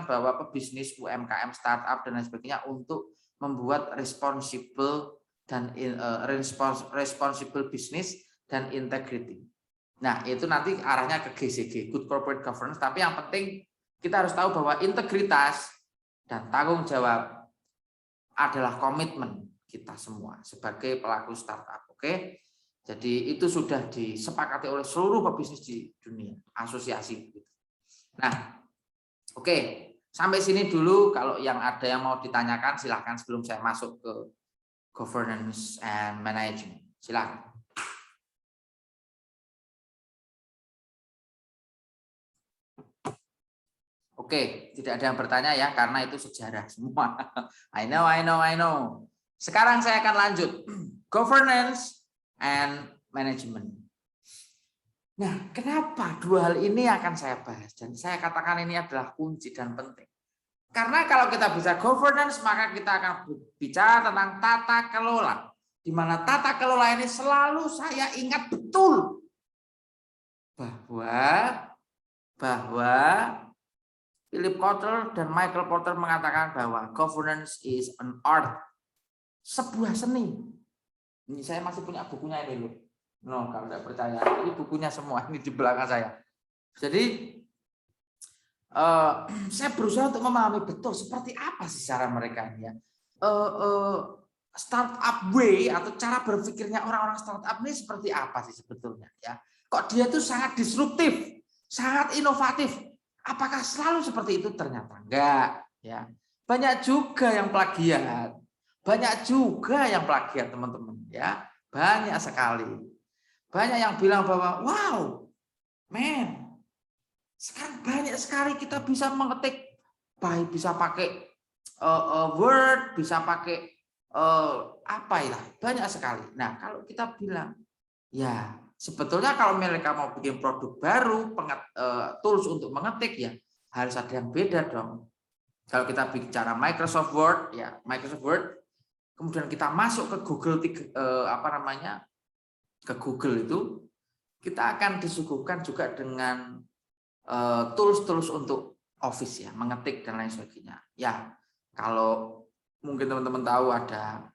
bahwa pebisnis UMKM startup dan lain sebagainya untuk membuat responsible business dan integrity. Nah, itu nanti arahnya ke GCG, Good Corporate Governance, tapi yang penting kita harus tahu bahwa integritas dan tanggung jawab adalah komitmen kita semua sebagai pelaku startup. Oke? Jadi itu sudah disepakati oleh seluruh pebisnis di dunia, asosiasi. Nah, oke, sampai sini dulu. Kalau yang ada yang mau ditanyakan silahkan sebelum saya masuk ke governance and management. Silakan. Oke, tidak ada yang bertanya ya, karena itu sejarah semua. I know. Sekarang saya akan lanjut. Governance and management. Nah, kenapa dua hal ini akan saya bahas? Dan saya katakan ini adalah kunci dan penting. Karena kalau kita bisa governance, maka kita akan bicara tentang tata kelola. Di mana tata kelola ini selalu saya ingat betul bahwa Philip Kotler dan Michael Porter mengatakan bahwa governance is an art, sebuah seni. Ini saya masih punya bukunya ini loh. No, kalau tidak percaya, ini bukunya semua ini di belakang saya. Jadi saya berusaha untuk memahami betul seperti apa sih cara mereka ya. Startup way atau cara berpikirnya orang-orang startup ini seperti apa sih sebetulnya ya? Kok dia tuh sangat disruptif, sangat inovatif? Apakah selalu seperti itu? Ternyata enggak ya. Banyak juga yang plagiat. Teman-teman ya. Banyak sekali. Banyak yang bilang bahwa wow, man, sekarang banyak sekali kita bisa mengetik, baik bisa pakai Word, bisa pakai banyak sekali. Nah, kalau kita bilang ya sebetulnya kalau mereka mau bikin produk baru, tools untuk mengetik ya harus ada yang beda dong. Kalau kita bicara Microsoft Word, ya Microsoft Word, kemudian kita masuk ke Google, ke Google itu, kita akan disuguhkan juga dengan tools untuk Office ya, mengetik dan lain sebagainya. Ya, kalau mungkin teman-teman tahu ada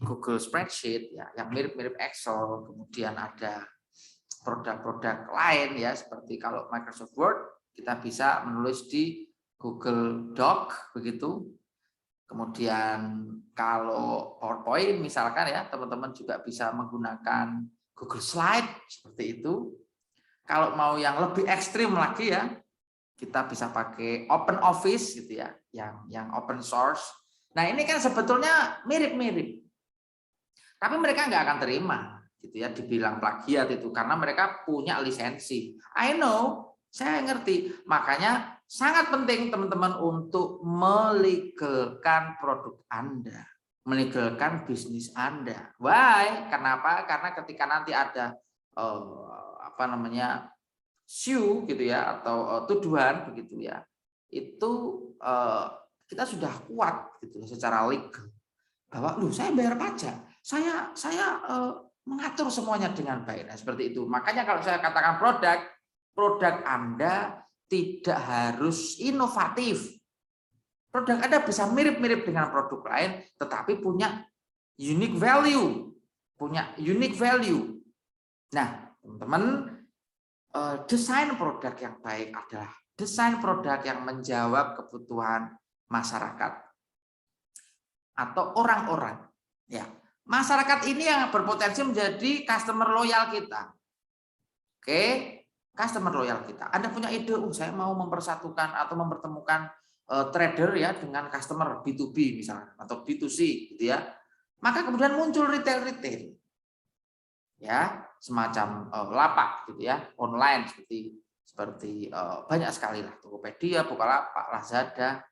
Google Spreadsheet ya, yang mirip-mirip Excel, kemudian ada produk-produk lain ya, seperti kalau Microsoft Word kita bisa menulis di Google Doc begitu. Kemudian kalau PowerPoint misalkan ya, teman-teman juga bisa menggunakan Google Slide seperti itu. Kalau mau yang lebih ekstrim lagi ya, kita bisa pakai Open Office gitu ya, yang open source. Nah, ini kan sebetulnya mirip-mirip. Tapi mereka nggak akan terima gitu ya dibilang plagiat itu karena mereka punya lisensi. I know, saya ngerti. Makanya sangat penting teman-teman untuk melegalkan produk Anda, melegalkan bisnis Anda. Why? Kenapa? Karena ketika nanti ada sue gitu ya atau tuduhan begitu ya, itu kita sudah kuat gitu secara legal bahwa saya bayar pajak, saya mengatur semuanya dengan baik. Nah, seperti itu. Makanya kalau saya katakan produk Anda tidak harus inovatif. Produk Anda bisa mirip-mirip dengan produk lain, tetapi punya unique value. Nah, teman-teman, desain produk yang baik adalah desain produk yang menjawab kebutuhan masyarakat atau orang-orang. Ya, masyarakat ini yang berpotensi menjadi customer loyal kita. Oke, customer loyal kita. Anda punya ide, saya mau mempersatukan atau mempertemukan trader ya dengan customer B2B misalnya atau B2C gitu ya. Maka kemudian muncul retail ya, semacam lapak gitu ya, online seperti banyak sekali lah, Tokopedia, Bukalapak, Lazada,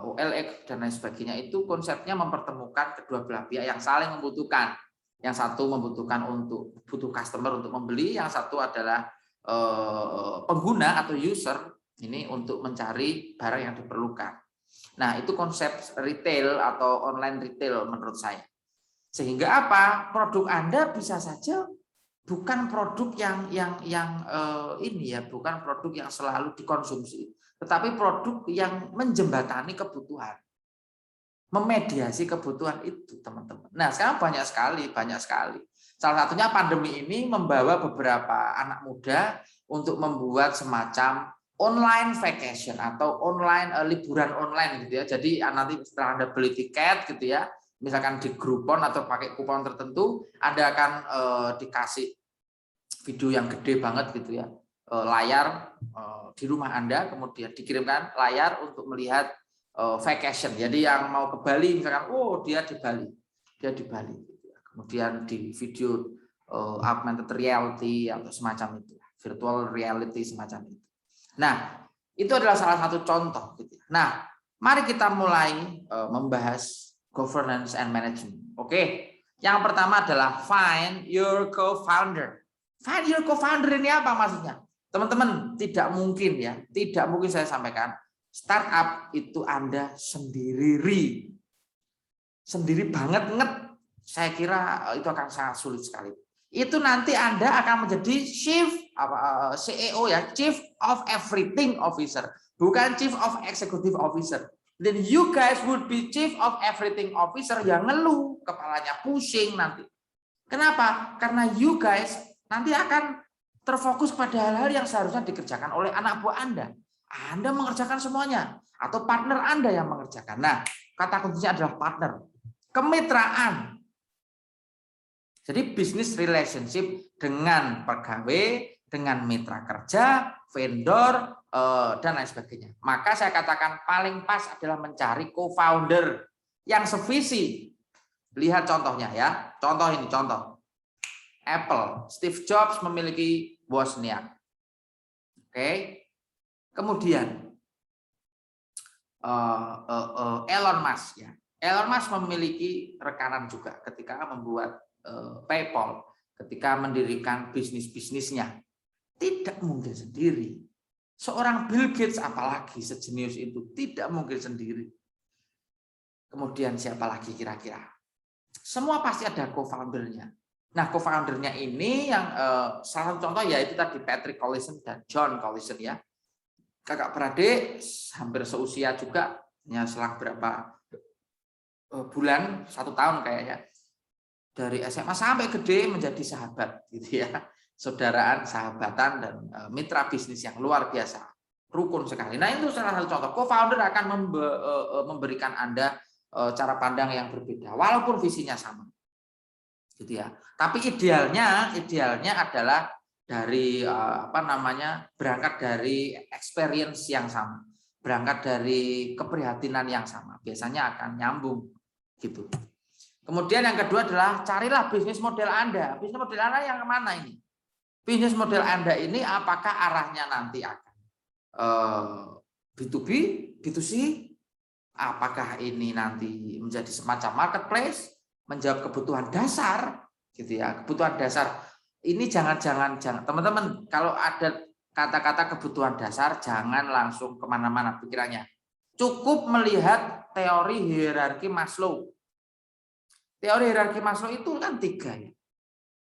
OLX dan lain sebagainya. Itu konsepnya mempertemukan kedua belah pihak yang saling membutuhkan. Yang satu membutuhkan butuh customer untuk membeli, yang satu adalah pengguna atau user ini untuk mencari barang yang diperlukan. Nah, itu konsep retail atau online retail menurut saya. Sehingga apa? Produk Anda bisa saja bukan produk bukan produk yang selalu dikonsumsi, tetapi produk yang menjembatani kebutuhan, memediasi kebutuhan itu, teman-teman. Nah, sekarang banyak sekali. Salah satunya pandemi ini membawa beberapa anak muda untuk membuat semacam online vacation atau online liburan online gitu ya. Jadi nanti setelah Anda beli tiket gitu ya, misalkan di Groupon atau pakai kupon tertentu, Anda akan dikasih video yang gede banget gitu ya, layar di rumah Anda, kemudian dikirimkan layar untuk melihat vacation. Jadi yang mau ke Bali misalkan, dia di Bali gitu ya. Kemudian di video augmented reality atau semacam itu, virtual reality semacam itu. Nah, itu adalah salah satu contoh gitu. Nah, mari kita mulai membahas governance and management. Oke. Yang pertama adalah find your co-founder. Find your co-founder ini apa maksudnya? Teman-teman, tidak mungkin saya sampaikan startup itu Anda sendiri banget. Saya kira itu akan sangat sulit sekali. Itu nanti Anda akan menjadi CEO ya, Chief of Everything Officer, bukan Chief of Executive Officer. Then you guys would be Chief of Everything Officer yang ngeluh, kepalanya pusing nanti. Kenapa? Karena you guys nanti akan terfokus pada hal-hal yang seharusnya dikerjakan oleh anak buah Anda. Anda mengerjakan semuanya atau partner Anda yang mengerjakan. Nah, kata kuncinya adalah partner. Kemitraan. Jadi business relationship dengan pegawai, dengan mitra kerja, vendor, dan lain sebagainya. Maka saya katakan paling pas adalah mencari co-founder yang sevisi. Lihat contohnya ya. Contoh. Apple, Steve Jobs memiliki Wozniak. Oke. Kemudian Elon Musk ya. Elon Musk memiliki rekanan juga ketika membuat PayPal, ketika mendirikan bisnisnya. Tidak mungkin sendiri. Seorang Bill Gates apalagi sejenius itu tidak mungkin sendiri. Kemudian siapa lagi kira-kira? Semua pasti ada co-foundernya. Nah, co-foundernya ini yang salah satu contoh yaitu tadi Patrick Collison dan John Collison ya. Kakak beradik hampir seusia juga, ya selang berapa bulan, 1 tahun kayaknya. Dari SMA sampai gede menjadi sahabat gitu ya. Saudaraan, sahabatan dan mitra bisnis yang luar biasa. rukun sekali. Nah, itu salah satu contoh. Co-founder akan memberikan Anda cara pandang yang berbeda, walaupun visinya sama, gitu ya. Tapi idealnya adalah dari berangkat dari experience yang sama, berangkat dari keprihatinan yang sama, biasanya akan nyambung, gitu. Kemudian yang kedua adalah carilah bisnis model Anda. Bisnis model Anda yang kemana ini? Bisnis model Anda ini apakah arahnya nanti akan B2B, B2C? Apakah ini nanti menjadi semacam marketplace, menjawab kebutuhan dasar, gitu ya? Kebutuhan dasar ini jangan teman-teman, kalau ada kata-kata kebutuhan dasar jangan langsung kemana-mana pikirannya. Cukup melihat teori hierarki Maslow. Teori hierarki Maslow itu kan 3 ya.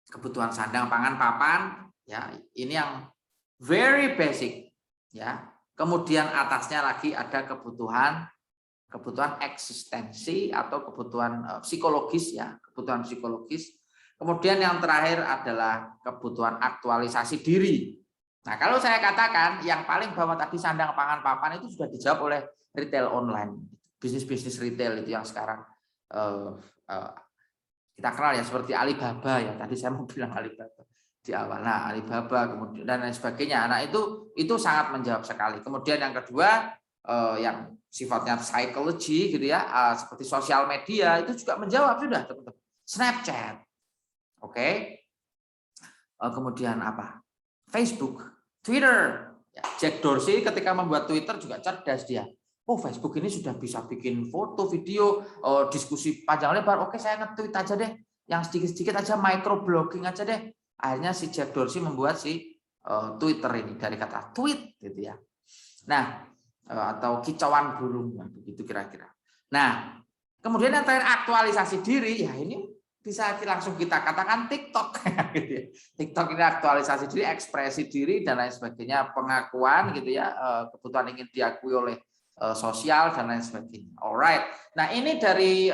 Kebutuhan sandang, pangan, papan, ya. Ini yang very basic, ya. Kemudian atasnya lagi ada kebutuhan eksistensi atau kebutuhan psikologis, ya, kebutuhan psikologis. Kemudian yang terakhir adalah kebutuhan aktualisasi diri. Nah, kalau saya katakan yang paling bawah tadi sandang, pangan, papan itu sudah dijawab oleh retail online, bisnis retail itu yang sekarang kita kenal ya, seperti Alibaba ya. Tadi saya mau bilang Alibaba di awal. Nah, Alibaba kemudian dan lain sebagainya. Nah, itu sangat menjawab sekali. Kemudian yang kedua yang sifatnya psychology gitu ya, seperti sosial media itu juga menjawab sudah, teman-teman. Snapchat. Oke. Kemudian apa? Facebook, Twitter. Ya, Jack Dorsey ketika membuat Twitter juga cerdas dia. Oh, Facebook ini sudah bisa bikin foto, video, diskusi panjang lebar. Oke, saya nge-tweet aja deh. Yang sedikit-sedikit aja, microblogging aja deh. Akhirnya si Jack Dorsey membuat si Twitter ini dari kata tweet gitu ya. Nah, atau kicauan burung, begitu kira-kira. Nah, kemudian yang terakhir aktualisasi diri, ya ini bisa langsung kita katakan TikTok. Gitu ya. TikTok ini aktualisasi diri, ekspresi diri dan lain sebagainya, pengakuan gitu ya, kebutuhan ingin diakui oleh sosial dan lain sebagainya. Alright. Nah, ini dari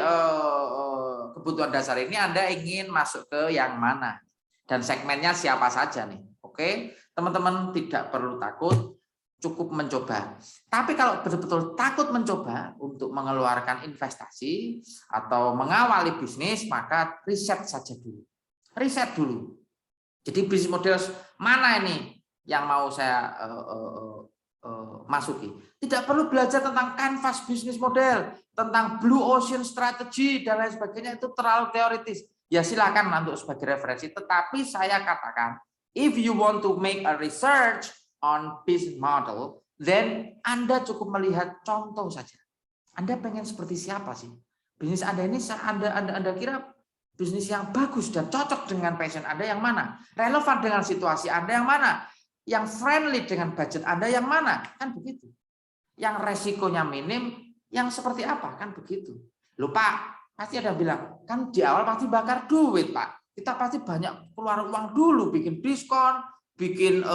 kebutuhan dasar ini Anda ingin masuk ke yang mana dan segmennya siapa saja nih. Oke, teman-teman tidak perlu takut, cukup mencoba. Tapi kalau betul-betul takut mencoba untuk mengeluarkan investasi atau mengawali bisnis, maka riset saja dulu. Riset dulu. Jadi bisnis model mana ini yang mau saya masuki. Tidak perlu belajar tentang canvas bisnis model, tentang blue ocean strategy dan lain sebagainya, itu terlalu teoritis. Ya silakan untuk sebagai referensi, tetapi saya katakan if you want to make a research on business model, then Anda cukup melihat contoh saja. Anda pengen seperti siapa sih? Bisnis Anda ini Anda kira bisnis yang bagus dan cocok dengan passion Anda yang mana? Relevan dengan situasi Anda yang mana? Yang friendly dengan budget Anda yang mana? Kan begitu. Yang resikonya minim, yang seperti apa? Kan begitu. Loh Pak, pasti ada bilang, kan di awal pasti bakar duit Pak. Kita pasti banyak keluar uang dulu, bikin diskon, bikin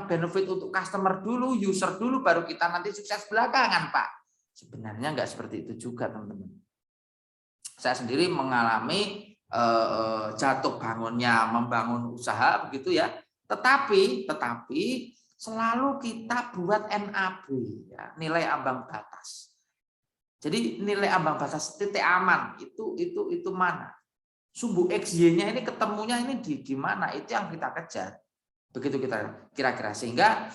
benefit untuk customer dulu, user dulu, baru kita nanti sukses belakangan Pak. Sebenarnya nggak seperti itu juga teman-teman. Saya sendiri mengalami jatuh bangunnya, membangun usaha begitu ya. Tetapi selalu kita buat NAB, ya, nilai ambang batas. Jadi nilai ambang batas titik aman itu mana? Sumbu XY-nya ini ketemunya ini di mana? Itu yang kita kejar. Begitu kita kira-kira, sehingga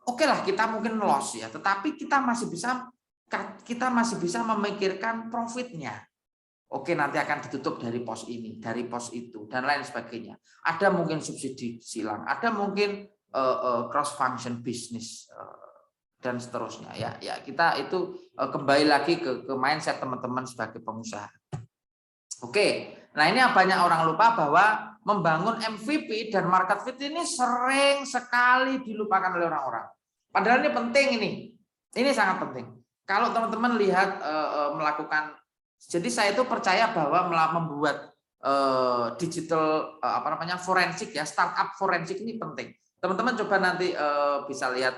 oke lah kita mungkin loss ya, tetapi kita masih bisa memikirkan profitnya. Oke, nanti akan ditutup dari pos ini, dari pos itu, dan lain sebagainya. Ada mungkin subsidi silang, ada mungkin cross function bisnis dan seterusnya. Ya kita itu kembali lagi ke mindset teman-teman sebagai pengusaha. Oke, nah ini yang banyak orang lupa bahwa membangun MVP dan market fit ini sering sekali dilupakan oleh orang-orang. Padahal ini penting ini sangat penting. Kalau teman-teman lihat melakukan, jadi saya itu percaya bahwa membuat digital forensik ya, startup forensik ini penting. Teman-teman coba nanti bisa lihat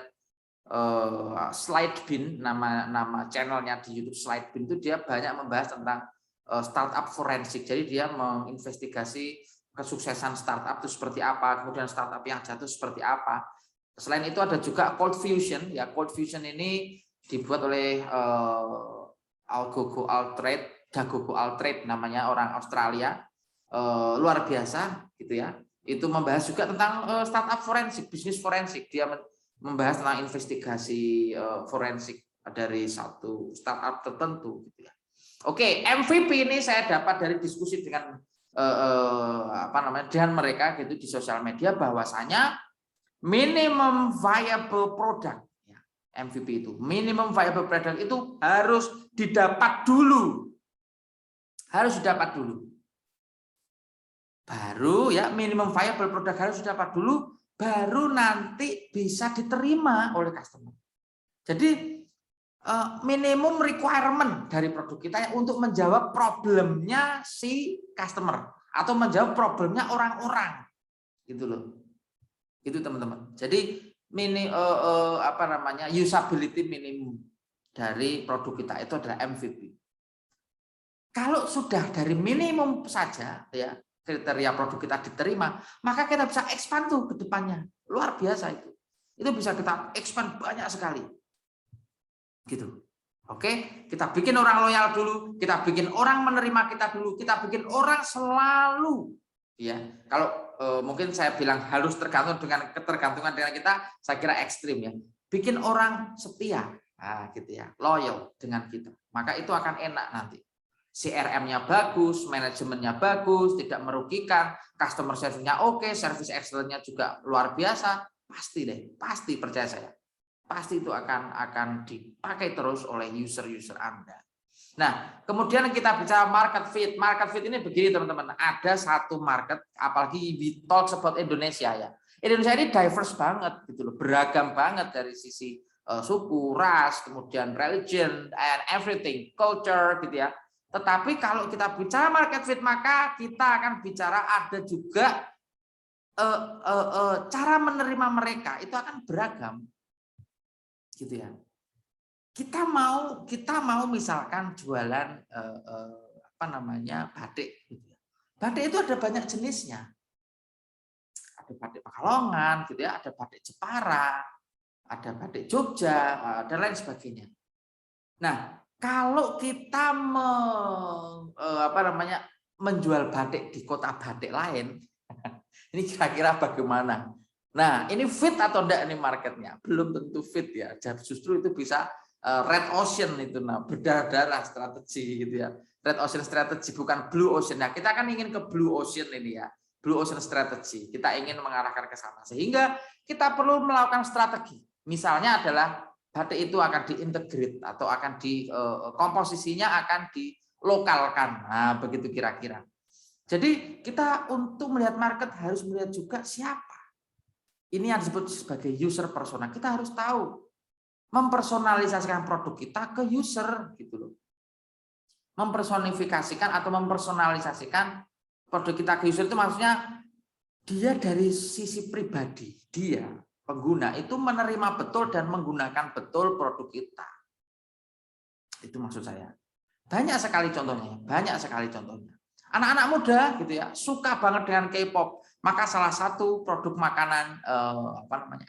Slidebin, nama channelnya di YouTube Slidebin itu dia banyak membahas tentang startup forensik. Jadi dia menginvestigasi kesuksesan startup itu seperti apa, kemudian startup yang jatuh seperti apa. Selain itu ada juga Cold Fusion ya. Cold Fusion ini dibuat oleh Dagogo Altrade namanya, orang Australia, luar biasa gitu ya. Itu membahas juga tentang startup forensik, bisnis forensik. Dia membahas tentang investigasi forensik dari satu startup tertentu gitu ya. Oke, MVP ini saya dapat dari diskusi dengan dengan mereka gitu di sosial media, bahwasanya minimum viable product, MVP itu minimum viable product itu harus didapat dulu, baru ya, minimum viable product harus didapat dulu, baru nanti bisa diterima oleh customer. Jadi minimum requirement dari produk kita untuk menjawab problemnya si customer atau menjawab problemnya orang-orang, gitu loh. Itu teman-teman. Jadi usability minimum dari produk kita itu adalah MVP. Kalau sudah dari minimum saja ya, kriteria produk kita diterima, maka kita bisa expand tuh ke depannya. Luar biasa itu. Itu bisa kita expand banyak sekali. Gitu. Oke, kita bikin orang loyal dulu, kita bikin orang menerima kita dulu, kita bikin orang selalu ya. Kalau mungkin saya bilang harus ketergantungan dengan kita, saya kira ekstrim ya. Bikin orang setia, gitu ya, loyal dengan kita. Maka itu akan enak nanti. CRM-nya bagus, manajemennya bagus, tidak merugikan, customer service-nya oke, service excellence-nya juga luar biasa, pasti deh, pasti, percaya saya. Pasti itu akan dipakai terus oleh user-user Anda. Nah, kemudian kita bicara market fit. Market fit ini begini teman-teman, ada satu market, apalagi we talk about Indonesia ya. Indonesia ini diverse banget gitu loh, beragam banget dari sisi suku, ras, kemudian religion and everything, culture gitu ya. Tetapi kalau kita bicara market fit, maka kita akan bicara ada juga cara menerima mereka itu akan beragam. Gitu ya. Kita mau misalkan jualan batik gitu ya. Batik itu ada banyak jenisnya. Ada batik Pekalongan gitu ya, ada batik Jepara, ada batik Jogja, dan lain sebagainya. Nah, kalau kita menjual batik di kota batik lain, ini kira-kira bagaimana? Nah, ini fit atau enggak ini marketnya? Belum tentu fit ya. Justru itu bisa red ocean itu, berdarah-darah strategi gitu ya. Red ocean strategi, bukan blue ocean. Nah, kita kan ingin ke blue ocean ini ya. Blue ocean strategi. Kita ingin mengarahkan ke sana. Sehingga kita perlu melakukan strategi. Misalnya adalah batik itu akan diintegrate atau akan komposisinya akan dilokalkan. Nah, begitu kira-kira. Jadi kita untuk melihat market harus melihat juga siapa. Ini yang disebut sebagai user persona. Kita harus tahu mempersonalisasikan produk kita ke user gitu loh. Mempersonifikasikan atau mempersonalisasikan produk kita ke user itu maksudnya dia dari sisi pribadi, dia pengguna itu menerima betul dan menggunakan betul produk kita. Itu maksud saya. Banyak sekali contohnya, Anak-anak muda gitu ya, suka banget dengan K-pop. Maka salah satu produk makanan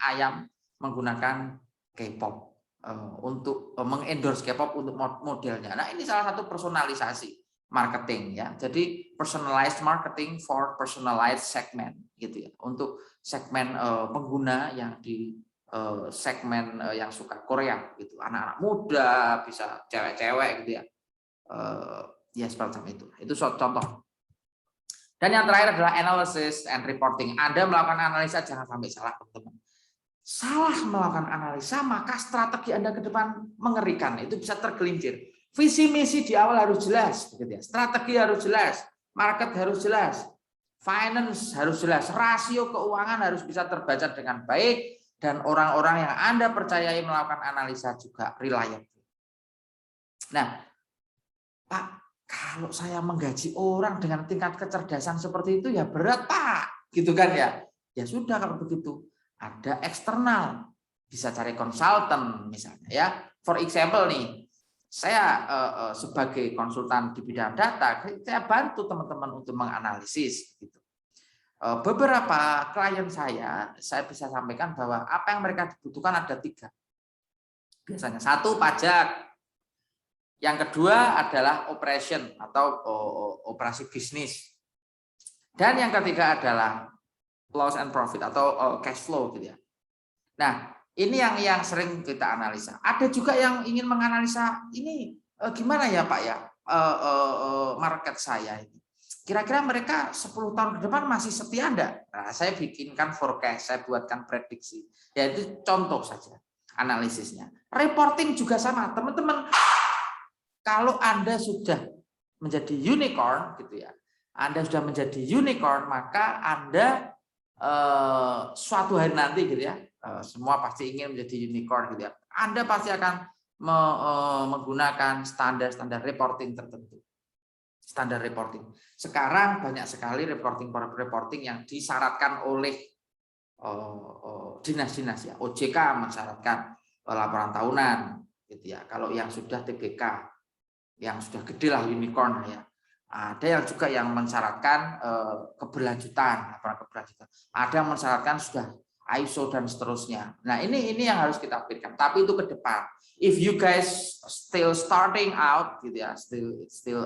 ayam menggunakan K-pop untuk mengendorse K-pop untuk modelnya. Nah, ini salah satu personalisasi marketing ya. Jadi personalized marketing for personalized segment gitu ya. Untuk segmen pengguna yang di segmen yang suka Korea gitu. Anak-anak muda, bisa cewek-cewek gitu ya. Ya seperti itu. Itu contoh. Dan yang terakhir adalah analysis and reporting. Anda melakukan analisa, jangan sampai salah, teman-teman. Salah melakukan analisa, maka strategi Anda ke depan mengerikan. Itu bisa tergelincir. Visi misi di awal harus jelas, begitu ya. Strategi harus jelas, market harus jelas, finance harus jelas, rasio keuangan harus bisa terbaca dengan baik, dan orang-orang yang Anda percayai melakukan analisa juga reliable. Nah, Pak, kalau saya menggaji orang dengan tingkat kecerdasan seperti itu ya berat, Pak, gitu kan ya. Ya sudah kalau begitu. Ada eksternal, bisa cari konsultan misalnya ya. For example nih, saya sebagai konsultan di bidang data, saya bantu teman-teman untuk menganalisis gitu. beberapa klien saya bisa sampaikan bahwa apa yang mereka butuhkan ada 3. Biasanya 1 pajak, yang kedua adalah operation atau operasi bisnis, dan yang ketiga adalah loss and profit atau cash flow gitu ya. Nah, ini yang sering kita analisa. Ada juga yang ingin menganalisa ini gimana ya Pak ya market saya ini. Kira-kira mereka 10 tahun ke depan masih setia enggak? Nah, saya bikinkan forecast, saya buatkan prediksi. Ya itu contoh saja analisisnya. Reporting juga sama, teman-teman. Kalau Anda sudah menjadi unicorn gitu ya. Anda sudah menjadi unicorn, maka Anda suatu hari nanti gitu ya, semua pasti ingin menjadi unicorn gitu ya. Anda pasti akan menggunakan standar reporting tertentu. Standar reporting. Sekarang banyak sekali reporting yang disyaratkan oleh dinas-dinas ya. OJK mensyaratkan laporan tahunan gitu ya. Kalau yang sudah TBK, yang sudah gede lah unicorn ya. Ada yang juga yang mensyaratkan keberlanjutan, ada yang mensyaratkan sudah ISO dan seterusnya. Nah ini yang harus kita pikirkan. Tapi itu ke depan. If you guys still starting out gitu ya, still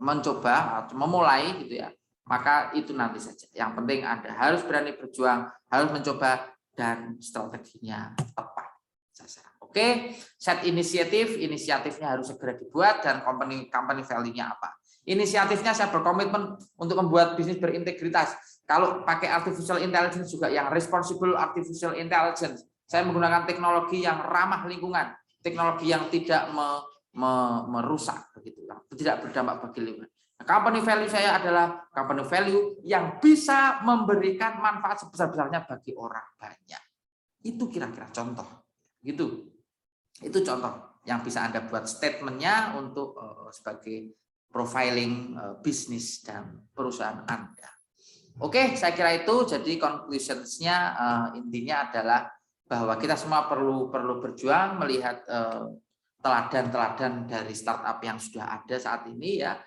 mencoba atau memulai gitu ya, maka itu nanti saja. Yang penting Anda harus berani berjuang, harus mencoba dan strateginya tepat sasaran. Oke, set inisiatifnya harus segera dibuat dan company value-nya apa. Inisiatifnya saya berkomitmen untuk membuat bisnis berintegritas. Kalau pakai artificial intelligence juga yang responsible artificial intelligence. Saya menggunakan teknologi yang ramah lingkungan, teknologi yang tidak merusak begitu, tidak berdampak bagi lingkungan. Company value saya adalah company value yang bisa memberikan manfaat sebesar-besarnya bagi orang banyak. Itu kira-kira contoh. Gitu. Itu contoh yang bisa Anda buat statementnya untuk sebagai profiling bisnis dan perusahaan Anda. Oke, saya kira itu. Jadi conclusions-nya intinya adalah bahwa kita semua perlu berjuang melihat teladan-teladan dari startup yang sudah ada saat ini ya.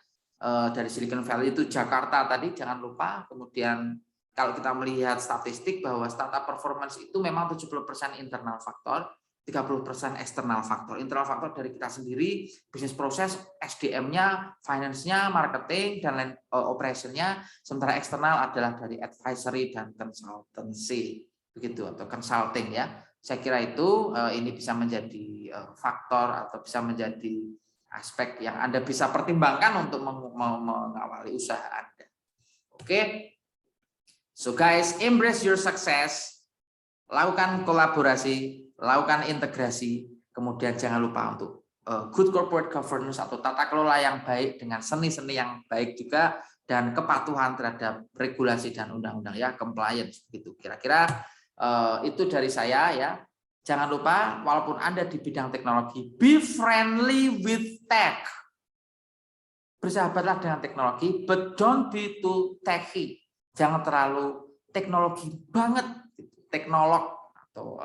Dari Silicon Valley itu Jakarta tadi jangan lupa. Kemudian kalau kita melihat statistik bahwa startup performance itu memang 70% internal faktor, 30% eksternal faktor. Internal faktor dari kita sendiri, bisnis proses, SDM-nya, finance-nya, marketing, dan lain operation-nya. Sementara eksternal adalah dari advisory dan consultancy, begitu atau consulting ya. Saya kira itu ini bisa menjadi faktor atau bisa menjadi aspek yang Anda bisa pertimbangkan untuk mengawali usaha Anda. Oke. So guys, embrace your success. Lakukan kolaborasi, lakukan integrasi, kemudian jangan lupa untuk good corporate governance atau tata kelola yang baik dengan seni-seni yang baik juga, dan kepatuhan terhadap regulasi dan undang-undang ya, compliance begitu. Kira-kira itu dari saya ya. Jangan lupa walaupun Anda di bidang teknologi, be friendly with tech. Bersahabatlah dengan teknologi, but don't be too techy. Jangan terlalu teknologi banget. Teknolog atau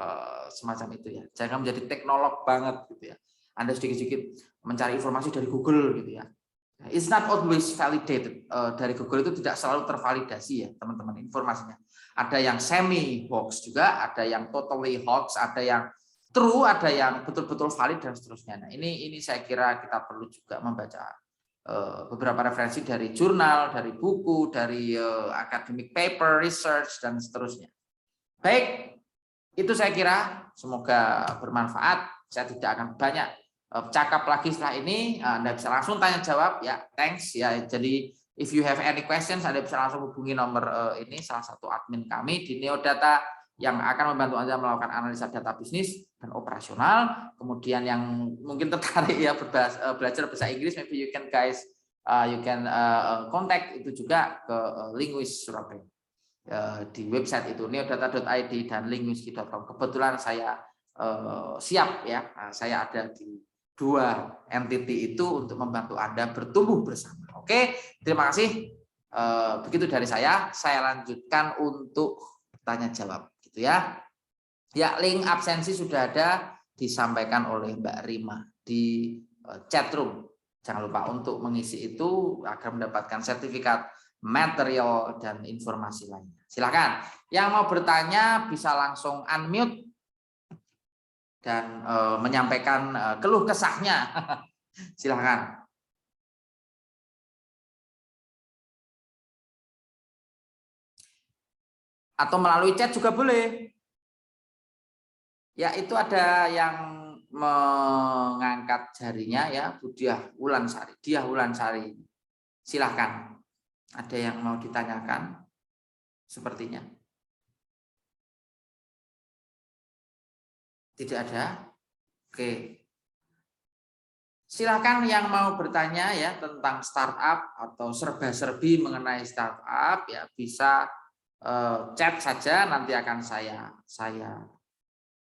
semacam itu ya. Jangan menjadi teknolog banget gitu ya. Anda sedikit-sedikit mencari informasi dari Google gitu ya. It's not always validated. Dari Google itu tidak selalu tervalidasi ya teman-teman informasinya. Ada yang semi hoax juga, ada yang totally hoax, ada yang true, ada yang betul-betul valid dan seterusnya. Nah, ini saya kira kita perlu juga membaca beberapa referensi dari jurnal, dari buku, dari academic paper, research dan seterusnya. Baik, itu saya kira semoga bermanfaat. Saya tidak akan banyak cakap lagi setelah ini. Anda bisa langsung tanya jawab ya. Thanks ya. Jadi if you have any questions, Anda bisa langsung hubungi nomor ini, salah satu admin kami di Neodata yang akan membantu Anda melakukan analisa data bisnis dan operasional. Kemudian yang mungkin tertarik ya belajar bahasa Inggris, maybe you can contact itu juga ke Linguist Surabaya. Di website itu neodata.id dan linguiski.com. Kebetulan saya siap ya, saya ada di 2 entity itu untuk membantu Anda bertumbuh bersama. Oke, terima kasih. Begitu dari saya lanjutkan untuk tanya jawab gitu ya. Ya, link absensi sudah ada disampaikan oleh Mbak Rima di chat room. Jangan lupa untuk mengisi itu agar mendapatkan sertifikat material dan informasi lainnya. Silakan. Yang mau bertanya bisa langsung unmute dan menyampaikan keluh kesahnya. Silakan. Atau melalui chat juga boleh. Ya, itu ada yang mengangkat jarinya ya, Bu Diah Wulansari. Silahkan. Ada yang mau ditanyakan? Sepertinya. Tidak ada? Oke. Silahkan yang mau bertanya ya tentang startup atau serba-serbi mengenai startup ya bisa chat saja, nanti akan saya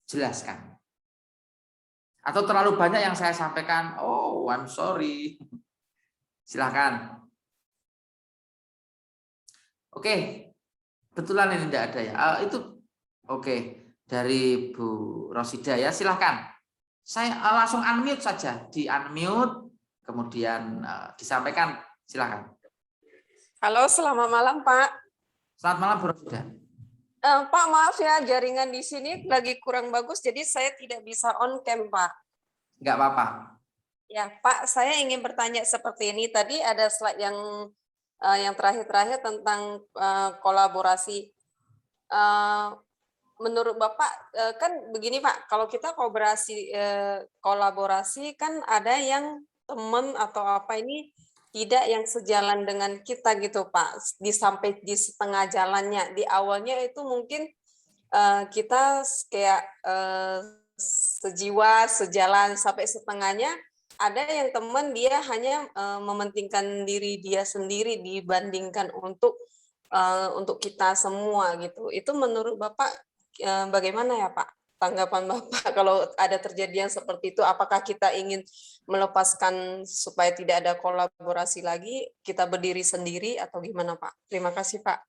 jelaskan. Atau terlalu banyak yang saya sampaikan, oh I'm sorry. Silahkan. Oke, betulan ini tidak ada ya. Itu oke, dari Bu Rosida ya, silahkan. Saya langsung unmute saja, di unmute, kemudian disampaikan, silahkan. Halo, selamat malam Pak. Selamat malam Bu Rosida. Pak, maaf ya, jaringan di sini lagi kurang bagus, jadi saya tidak bisa on cam, Pak. Enggak apa-apa. Ya, Pak, saya ingin bertanya seperti ini. Tadi ada slide yang terakhir-terakhir tentang kolaborasi. Menurut Bapak, kan begini Pak, kalau kita kolaborasi kan ada yang teman atau apa ini tidak yang sejalan dengan kita gitu Pak, sampai di setengah jalannya. Di awalnya itu mungkin kita kayak sejiwa, sejalan, sampai setengahnya ada yang teman dia hanya mementingkan diri dia sendiri dibandingkan untuk kita semua gitu. Itu menurut Bapak bagaimana ya Pak? Tanggapan Bapak kalau ada terjadi yang seperti itu, apakah kita ingin melepaskan supaya tidak ada kolaborasi lagi, kita berdiri sendiri atau gimana Pak? Terima kasih Pak.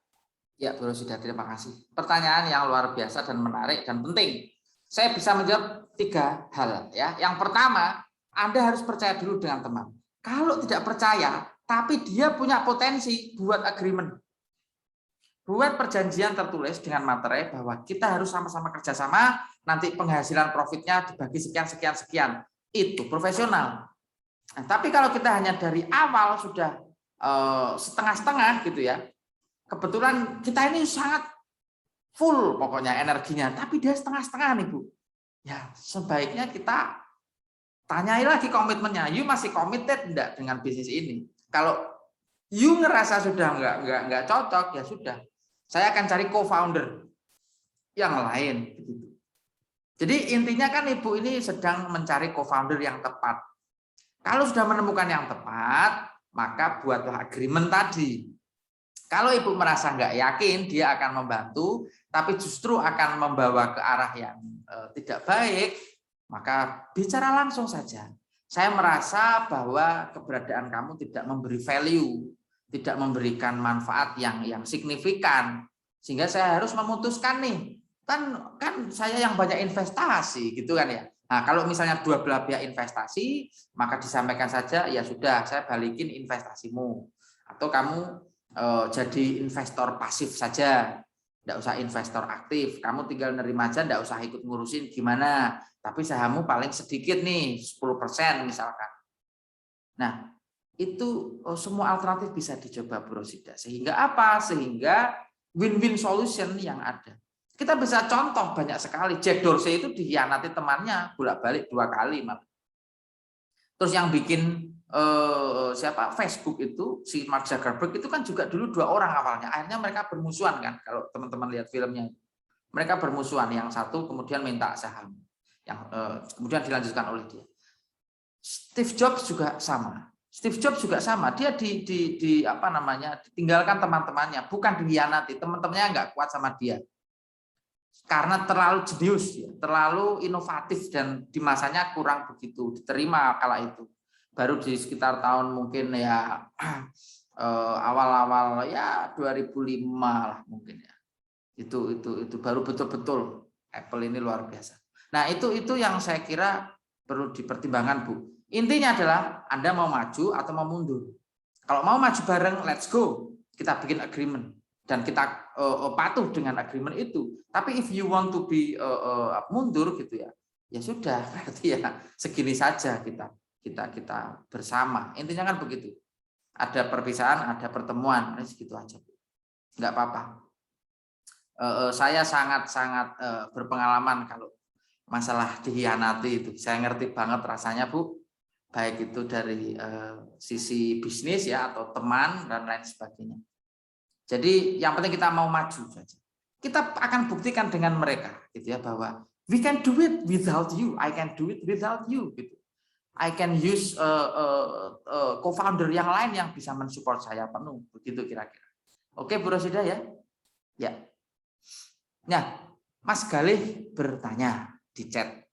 Ya, Bu Rosida, terima kasih. Pertanyaan yang luar biasa dan menarik dan penting. Saya bisa menjawab 3 hal ya. Yang pertama, Anda harus percaya dulu dengan teman. Kalau tidak percaya, tapi dia punya potensi, buat agreement. Buat perjanjian tertulis dengan materai bahwa kita harus sama-sama kerjasama, nanti penghasilan profitnya dibagi sekian. Itu profesional. Nah, tapi kalau kita hanya dari awal sudah setengah-setengah gitu ya, kebetulan kita ini sangat full pokoknya energinya, tapi dia setengah-setengah nih Bu. Ya sebaiknya kita tanyai lagi komitmennya. You masih committed enggak dengan bisnis ini? Kalau you ngerasa sudah enggak cocok, ya sudah. Saya akan cari co-founder yang lain. Jadi intinya kan Ibu ini sedang mencari co-founder yang tepat. Kalau sudah menemukan yang tepat, maka buatlah agreement tadi. Kalau Ibu merasa nggak yakin, dia akan membantu, tapi justru akan membawa ke arah yang tidak baik, maka bicara langsung saja. Saya merasa bahwa keberadaan kamu tidak memberi value, tidak memberikan manfaat yang signifikan, sehingga saya harus memutuskan nih, kan saya yang banyak investasi gitu kan ya. Nah kalau misalnya dua belah pihak investasi, maka disampaikan saja ya sudah saya balikin investasimu, atau kamu jadi investor pasif saja, tidak usah investor aktif, kamu tinggal nerima aja, tidak usah ikut ngurusin gimana, tapi sahammu paling sedikit nih 10% misalkan. Nah itu semua alternatif bisa dicoba Bu Rosida. Sehingga apa? Sehingga win-win solution yang ada. Kita bisa contoh banyak sekali. Jack Dorsey itu dikhianati temannya bolak-balik 2 kali. Terus yang bikin siapa Facebook itu, si Mark Zuckerberg itu kan juga dulu 2 orang awalnya. Akhirnya mereka bermusuhan kan. Kalau teman-teman lihat filmnya. Mereka bermusuhan. Yang satu kemudian minta saham. Yang kemudian dilanjutkan oleh dia. Steve Jobs juga sama. Dia ditinggalkan teman-temannya, bukan dikhianati, teman-temannya nggak kuat sama dia karena terlalu jenius, terlalu inovatif, dan di masanya kurang begitu diterima kala itu. Baru di sekitar tahun mungkin ya awal-awal ya 2005 lah mungkin ya. Itu baru betul-betul Apple ini luar biasa. Nah itu yang saya kira perlu dipertimbangkan Bu. Intinya adalah Anda mau maju atau mau mundur. Kalau mau maju bareng, let's go. kita bikin agreement dan kita patuh dengan agreement itu. Tapi if you want to be mundur gitu ya, ya sudah, berarti ya segini saja kita bersama. Intinya kan begitu. Ada perpisahan, ada pertemuan, segitu aja. Nggak apa-apa. Saya sangat-sangat berpengalaman kalau masalah dikhianati itu. Saya ngerti banget rasanya, Bu. Baik itu dari sisi bisnis ya atau teman dan lain sebagainya. Jadi yang penting kita mau maju saja. Kita akan buktikan dengan mereka gitu ya, bahwa we can do it without you, I can do it without you gitu. I can use co-founder yang lain yang bisa mensupport saya penuh, begitu kira-kira. Oke, Bu Rosida ya. Ya. Nah, Mas Galih bertanya di chat.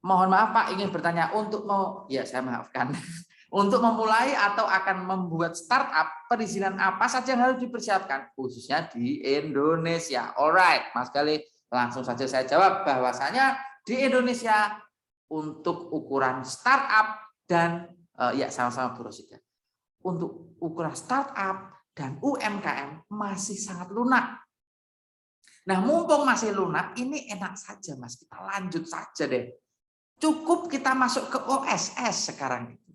Mohon maaf Pak, ingin bertanya untuk ya saya maafkan. Untuk memulai atau akan membuat startup, perizinan apa saja yang harus dipersiapkan khususnya di Indonesia. Alright, Mas Galih, langsung saja saya jawab bahwasanya di Indonesia untuk ukuran startup dan ya sama-sama Bu Rosida. Untuk ukuran startup dan UMKM masih sangat lunak. Nah, mumpung masih lunak, ini enak saja Mas, kita lanjut saja deh. Cukup kita masuk ke OSS sekarang itu.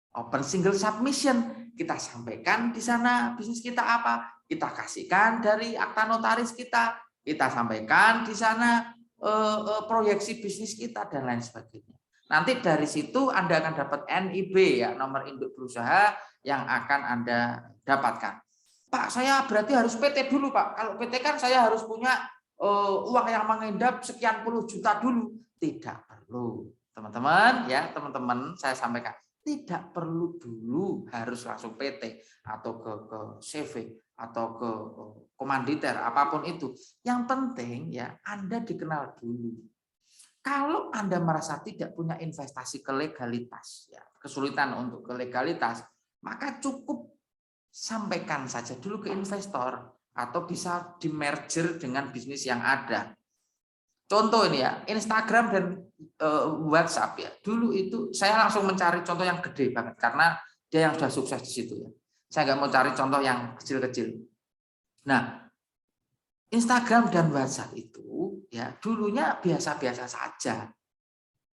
Open Single Submission, kita sampaikan di sana bisnis kita apa, kita kasihkan dari akta notaris kita sampaikan di sana proyeksi bisnis kita dan lain sebagainya. Nanti dari situ Anda akan dapat NIB ya, nomor induk berusaha yang akan Anda dapatkan. Pak, saya berarti harus PT dulu Pak. Kalau PT kan saya harus punya uang yang mengendap sekian puluh juta dulu. Tidak perlu, teman-teman ya, teman-teman saya sampaikan tidak perlu dulu harus langsung PT atau ke CV atau ke komanditer apapun itu. Yang penting ya Anda dikenal dulu. Kalau Anda merasa tidak punya investasi ke legalitas, ya kesulitan untuk ke legalitas, maka cukup sampaikan saja dulu ke investor atau bisa di merger dengan bisnis yang ada. Contoh ini ya, Instagram dan WhatsApp ya. Dulu itu saya langsung mencari contoh yang gede banget karena dia yang sudah sukses di situ ya. Saya nggak mau cari contoh yang kecil-kecil. Nah, Instagram dan WhatsApp itu ya dulunya biasa-biasa saja.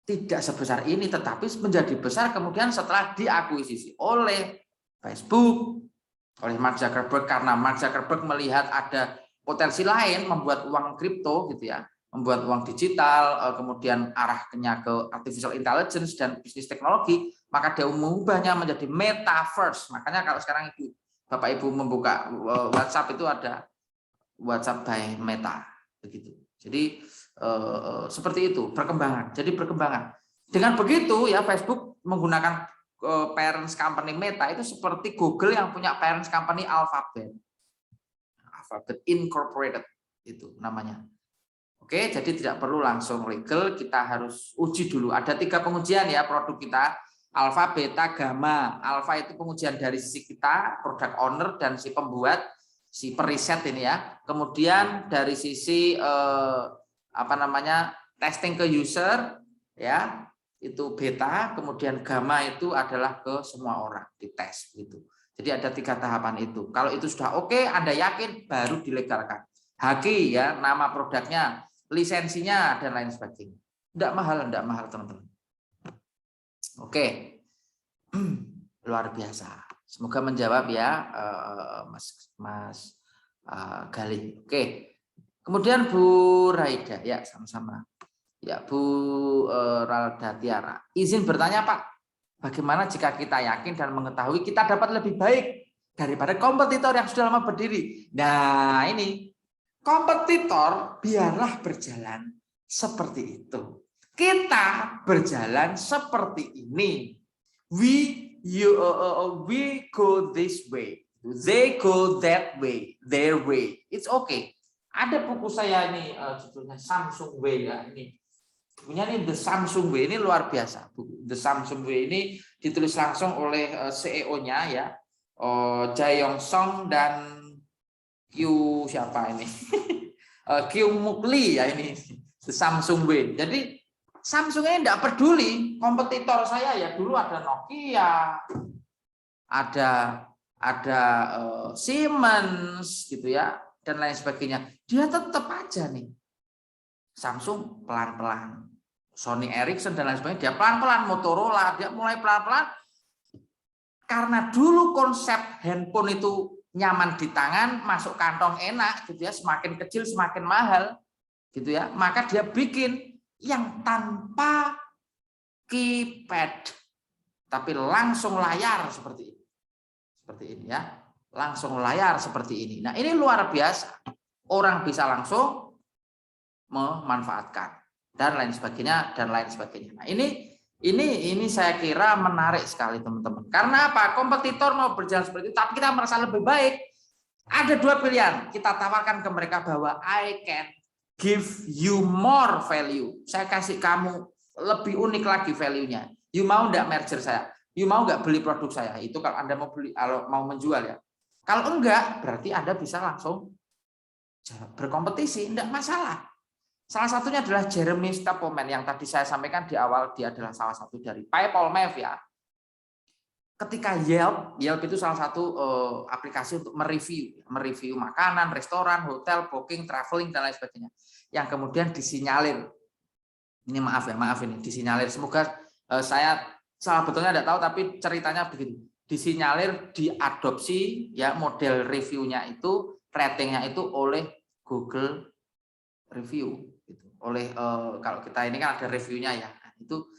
Tidak sebesar ini, tetapi menjadi besar kemudian setelah diakuisisi oleh Facebook, oleh Mark Zuckerberg, karena Mark Zuckerberg melihat ada potensi lain membuat uang kripto gitu ya. Membuat uang digital, kemudian arahnya ke artificial intelligence dan bisnis teknologi, maka dia mengubahnya menjadi metaverse. Makanya kalau sekarang Ibu, Bapak Ibu membuka WhatsApp itu ada WhatsApp by Meta, begitu. Jadi seperti itu perkembangan. Jadi perkembangan. Dengan begitu ya Facebook menggunakan parents company Meta itu seperti Google yang punya parents company Alphabet. Alphabet Incorporated itu namanya. Oke, jadi tidak perlu langsung legal, kita harus uji dulu. Ada 3 pengujian ya produk kita, alfa, beta, gamma. Alfa itu pengujian dari sisi kita, product owner dan si pembuat, si periset ini ya. Kemudian dari sisi testing ke user ya, itu beta, kemudian gamma itu adalah ke semua orang dites gitu. Jadi ada 3 tahapan itu. Kalau itu sudah oke, Anda yakin baru dilegalkan. Haki ya, nama produknya, lisensinya dan lain sebagainya. Enggak mahal teman-teman. Oke. Luar biasa. Semoga menjawab ya Mas Galih. Oke. Kemudian Bu Raida ya sama-sama. Ya Bu Ralda Tiara. Izin bertanya Pak, bagaimana jika kita yakin dan mengetahui kita dapat lebih baik daripada kompetitor yang sudah lama berdiri? Nah, ini kompetitor biarlah berjalan seperti itu. Kita berjalan seperti ini. We go this way. They go that way. Their way. It's okay. Ada buku saya ini judulnya Samsung Way ya ini. Bukunya ini The Samsung Way, ini luar biasa. The Samsung Way ini ditulis langsung oleh CEO-nya ya. Jae-yong Song dan Q siapa ini? Q Mukli ya ini, The Samsung Way. Jadi Samsung ini tidak peduli kompetitor saya ya, dulu ada Nokia, ada ada Siemens gitu ya, dan lain sebagainya. Dia tetap aja nih. Samsung pelan-pelan, Sony Ericsson dan lain sebagainya dia pelan-pelan, Motorola dia mulai pelan-pelan. Karena dulu konsep handphone itu nyaman di tangan, masuk kantong enak gitu ya, semakin kecil semakin mahal gitu ya. Maka dia bikin yang tanpa keypad tapi langsung layar seperti ini. Seperti ini ya. Langsung layar seperti ini. Nah, ini luar biasa. Orang bisa langsung memanfaatkan dan lain sebagainya dan lain sebagainya. Nah, ini saya kira menarik sekali teman-teman. Karena apa? Kompetitor mau berjalan seperti itu, tapi kita merasa lebih baik. Ada dua pilihan. Kita tawarkan ke mereka bahwa I can give you more value. Saya kasih kamu lebih unik lagi value-nya. You mau enggak merger saya? You mau enggak beli produk saya? Itu kalau Anda mau beli, kalau mau menjual ya. Kalau enggak, berarti Anda bisa langsung berkompetisi, enggak masalah. Salah satunya adalah Jeremy Stapoman yang tadi saya sampaikan di awal, dia adalah salah satu dari PayPal Mav ya. Ketika Yelp itu salah satu aplikasi untuk mereview makanan, restoran, hotel, booking, traveling dan lain sebagainya. Yang kemudian disinyalir. Ini maaf ini disinyalir. Semoga saya salah betulnya tidak tahu, tapi ceritanya begitu. Disinyalir, diadopsi ya model reviewnya itu, ratingnya itu oleh Google Review gitu. Oleh kalau kita ini kan ada reviewnya ya, itu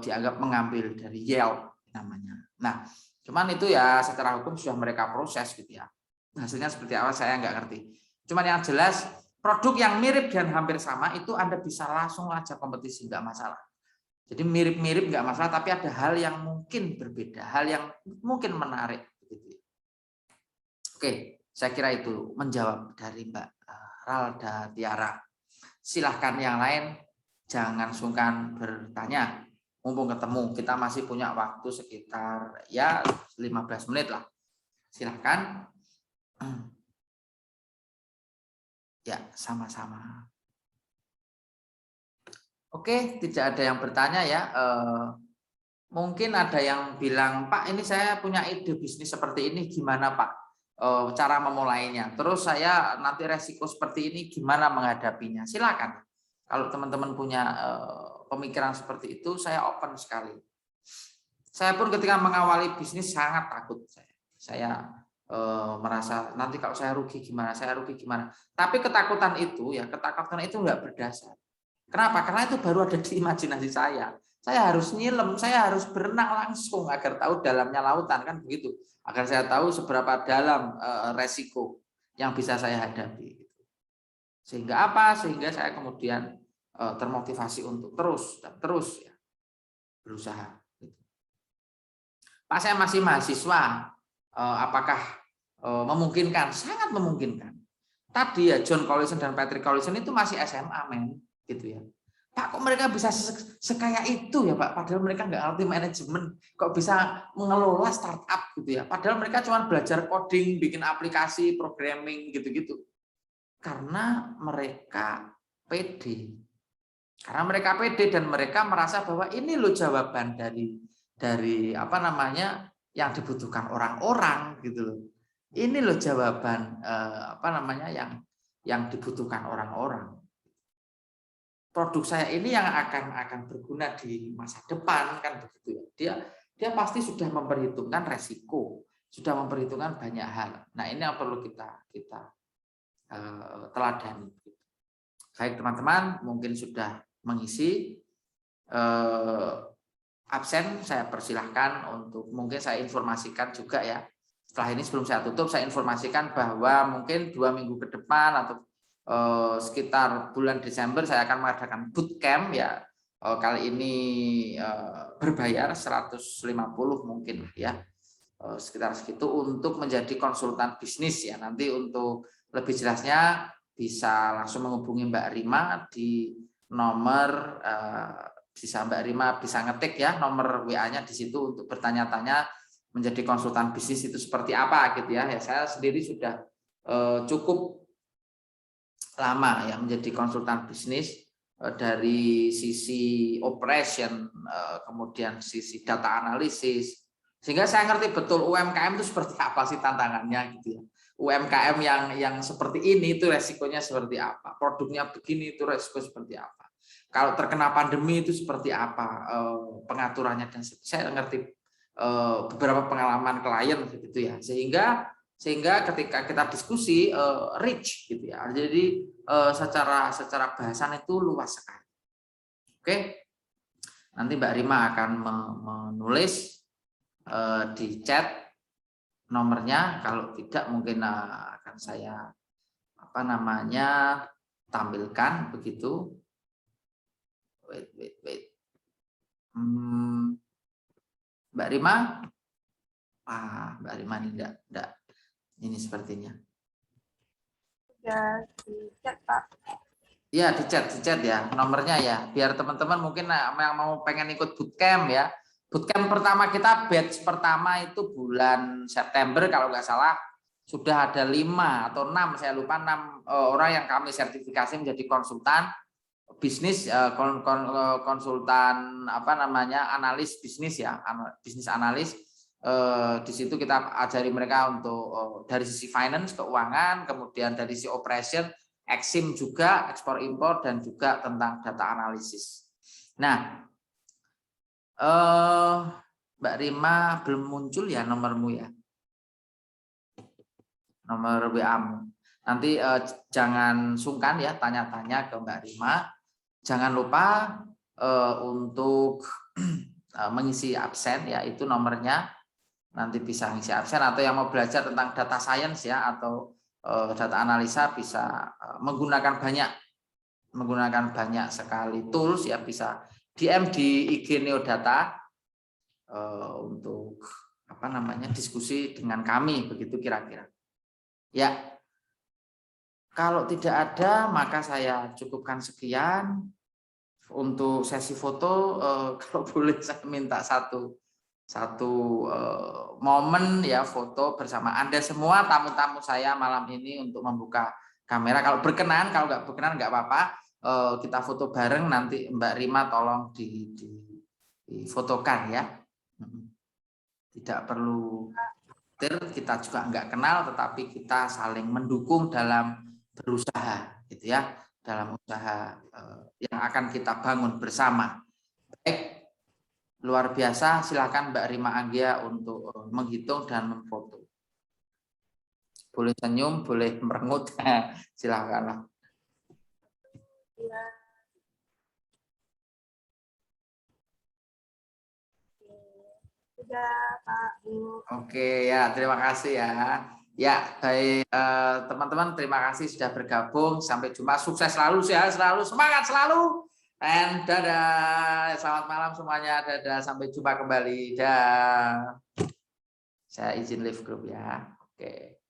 dianggap mengambil dari Yelp namanya. Nah, cuman itu ya secara hukum sudah mereka proses gitu ya. Hasilnya seperti apa saya nggak ngerti. Cuman yang jelas produk yang mirip dan hampir sama itu Anda bisa langsung aja kompetisi, nggak masalah. Jadi mirip-mirip nggak masalah, tapi ada hal yang mungkin berbeda, hal yang mungkin menarik. Gitu. Oke, saya kira itu menjawab dari Mbak Ralda Tiara. Silahkan yang lain, jangan sungkan bertanya. Mumpung ketemu, kita masih punya waktu sekitar ya 15 menit lah. Silahkan. Ya, sama-sama. Oke, tidak ada yang bertanya ya. Mungkin ada yang bilang, Pak, ini saya punya ide bisnis seperti ini, gimana Pak? Cara memulainya. Terus saya nanti resiko seperti ini, gimana menghadapinya? Silakan. Kalau teman-teman punya pemikiran seperti itu, saya open sekali. Saya pun ketika mengawali bisnis sangat takut. Saya merasa nanti kalau saya rugi gimana, Tapi ketakutan itu nggak berdasar. Kenapa? Karena itu baru ada di imajinasi saya. Saya harus nyilam, saya harus berenang langsung agar tahu dalamnya lautan, kan begitu. Agar saya tahu seberapa dalam resiko yang bisa saya hadapi. Sehingga apa? Sehingga saya kemudian termotivasi untuk terus ya, berusaha. Pak, saya masih mahasiswa, apakah memungkinkan? Sangat memungkinkan. Tadi ya John Collison dan Patrick Collison itu masih SMA men, gitu ya. Pak, kok mereka bisa sekaya itu ya Pak? Padahal mereka nggak ngerti manajemen, kok bisa mengelola startup gitu ya? Padahal mereka cuma belajar coding, bikin aplikasi, programming gitu-gitu. Karena mereka pede. Karena mereka pede dan mereka merasa bahwa ini loh jawaban dari apa namanya yang dibutuhkan orang-orang gitu loh. Ini loh jawaban apa namanya yang dibutuhkan orang-orang. Produk saya ini yang akan berguna di masa depan kan begitu ya. Dia pasti sudah memperhitungkan resiko, sudah memperhitungkan banyak hal. Nah, ini yang perlu kita teladani. Baik teman-teman, mungkin sudah mengisi absen, saya persilahkan untuk mungkin saya informasikan juga ya. Setelah ini sebelum saya tutup, saya informasikan bahwa mungkin 2 minggu ke depan atau sekitar bulan Desember saya akan mengadakan bootcamp ya. Kali ini berbayar 150 mungkin ya. Sekitar segitu untuk menjadi konsultan bisnis ya. Nanti untuk lebih jelasnya bisa langsung menghubungi Mbak Rima di nomor bisa Mbak Rima bisa ngetik ya nomor WA-nya di situ untuk bertanya-tanya menjadi konsultan bisnis itu seperti apa gitu ya. Saya sendiri sudah cukup lama ya menjadi konsultan bisnis dari sisi operation, kemudian sisi data analisis, Sehingga saya ngerti betul UMKM itu seperti apa sih tantangannya gitu ya. UMKM yang seperti ini itu resikonya seperti apa, produknya begini itu resiko seperti apa. Kalau terkena pandemi itu seperti apa pengaturannya, dan saya ngerti beberapa pengalaman klien gitu ya. Sehingga ketika kita diskusi rich gitu ya. Jadi secara bahasan itu luas sekali. Oke. Nanti Mbak Rima akan menulis di chat nomornya, kalau tidak mungkin akan saya tampilkan begitu. Wait. Mbak Rima, Mbak Rima ini enggak ini sepertinya. Ya, di chat Pak. Iya, di chat ya nomornya ya, biar teman-teman mungkin yang mau pengen ikut bootcamp ya. Bootcamp pertama kita, batch pertama itu bulan September kalau nggak salah, sudah ada 5 atau 6, saya lupa, 6 orang yang kami sertifikasi menjadi konsultan bisnis, konsultan analis bisnis ya, bisnis analis. Di situ kita ajari mereka untuk dari sisi finance, keuangan, kemudian dari sisi operation, Exim juga, ekspor impor, dan juga tentang data analisis. Nah, Mbak Rima belum muncul ya nomormu ya, nomor WA-mu. Nanti jangan sungkan ya tanya-tanya ke Mbak Rima. Jangan lupa untuk mengisi absen ya, itu nomornya. Nanti bisa mengisi absen, atau yang mau belajar tentang data science ya, atau data analisa, bisa menggunakan banyak sekali tools ya, bisa DM di IG Neodata untuk diskusi dengan kami, begitu kira-kira. Ya, kalau tidak ada maka saya cukupkan sekian. Untuk sesi foto, kalau boleh saya minta satu momen ya, foto bersama Anda semua, tamu-tamu saya malam ini, untuk membuka kamera. Kalau berkenan, kalau nggak berkenan nggak apa-apa, kita foto bareng. Nanti Mbak Rima tolong difotokan ya. Tidak perlu, kita juga nggak kenal, tetapi kita saling mendukung dalam berusaha gitu ya, dalam usaha yang akan kita bangun bersama. Baik. Luar biasa, silakan Mbak Rima Anggia untuk menghitung dan memfoto. Boleh senyum, boleh merengut, silakanlah. Sudah Pak. Oke ya, terima kasih ya. Ya, baik teman-teman, terima kasih sudah bergabung. Sampai jumpa, sukses selalu, sehat selalu, semangat selalu. And dadah, selamat malam semuanya, dadah, sampai jumpa kembali. Dah. Saya izin live group ya. Oke.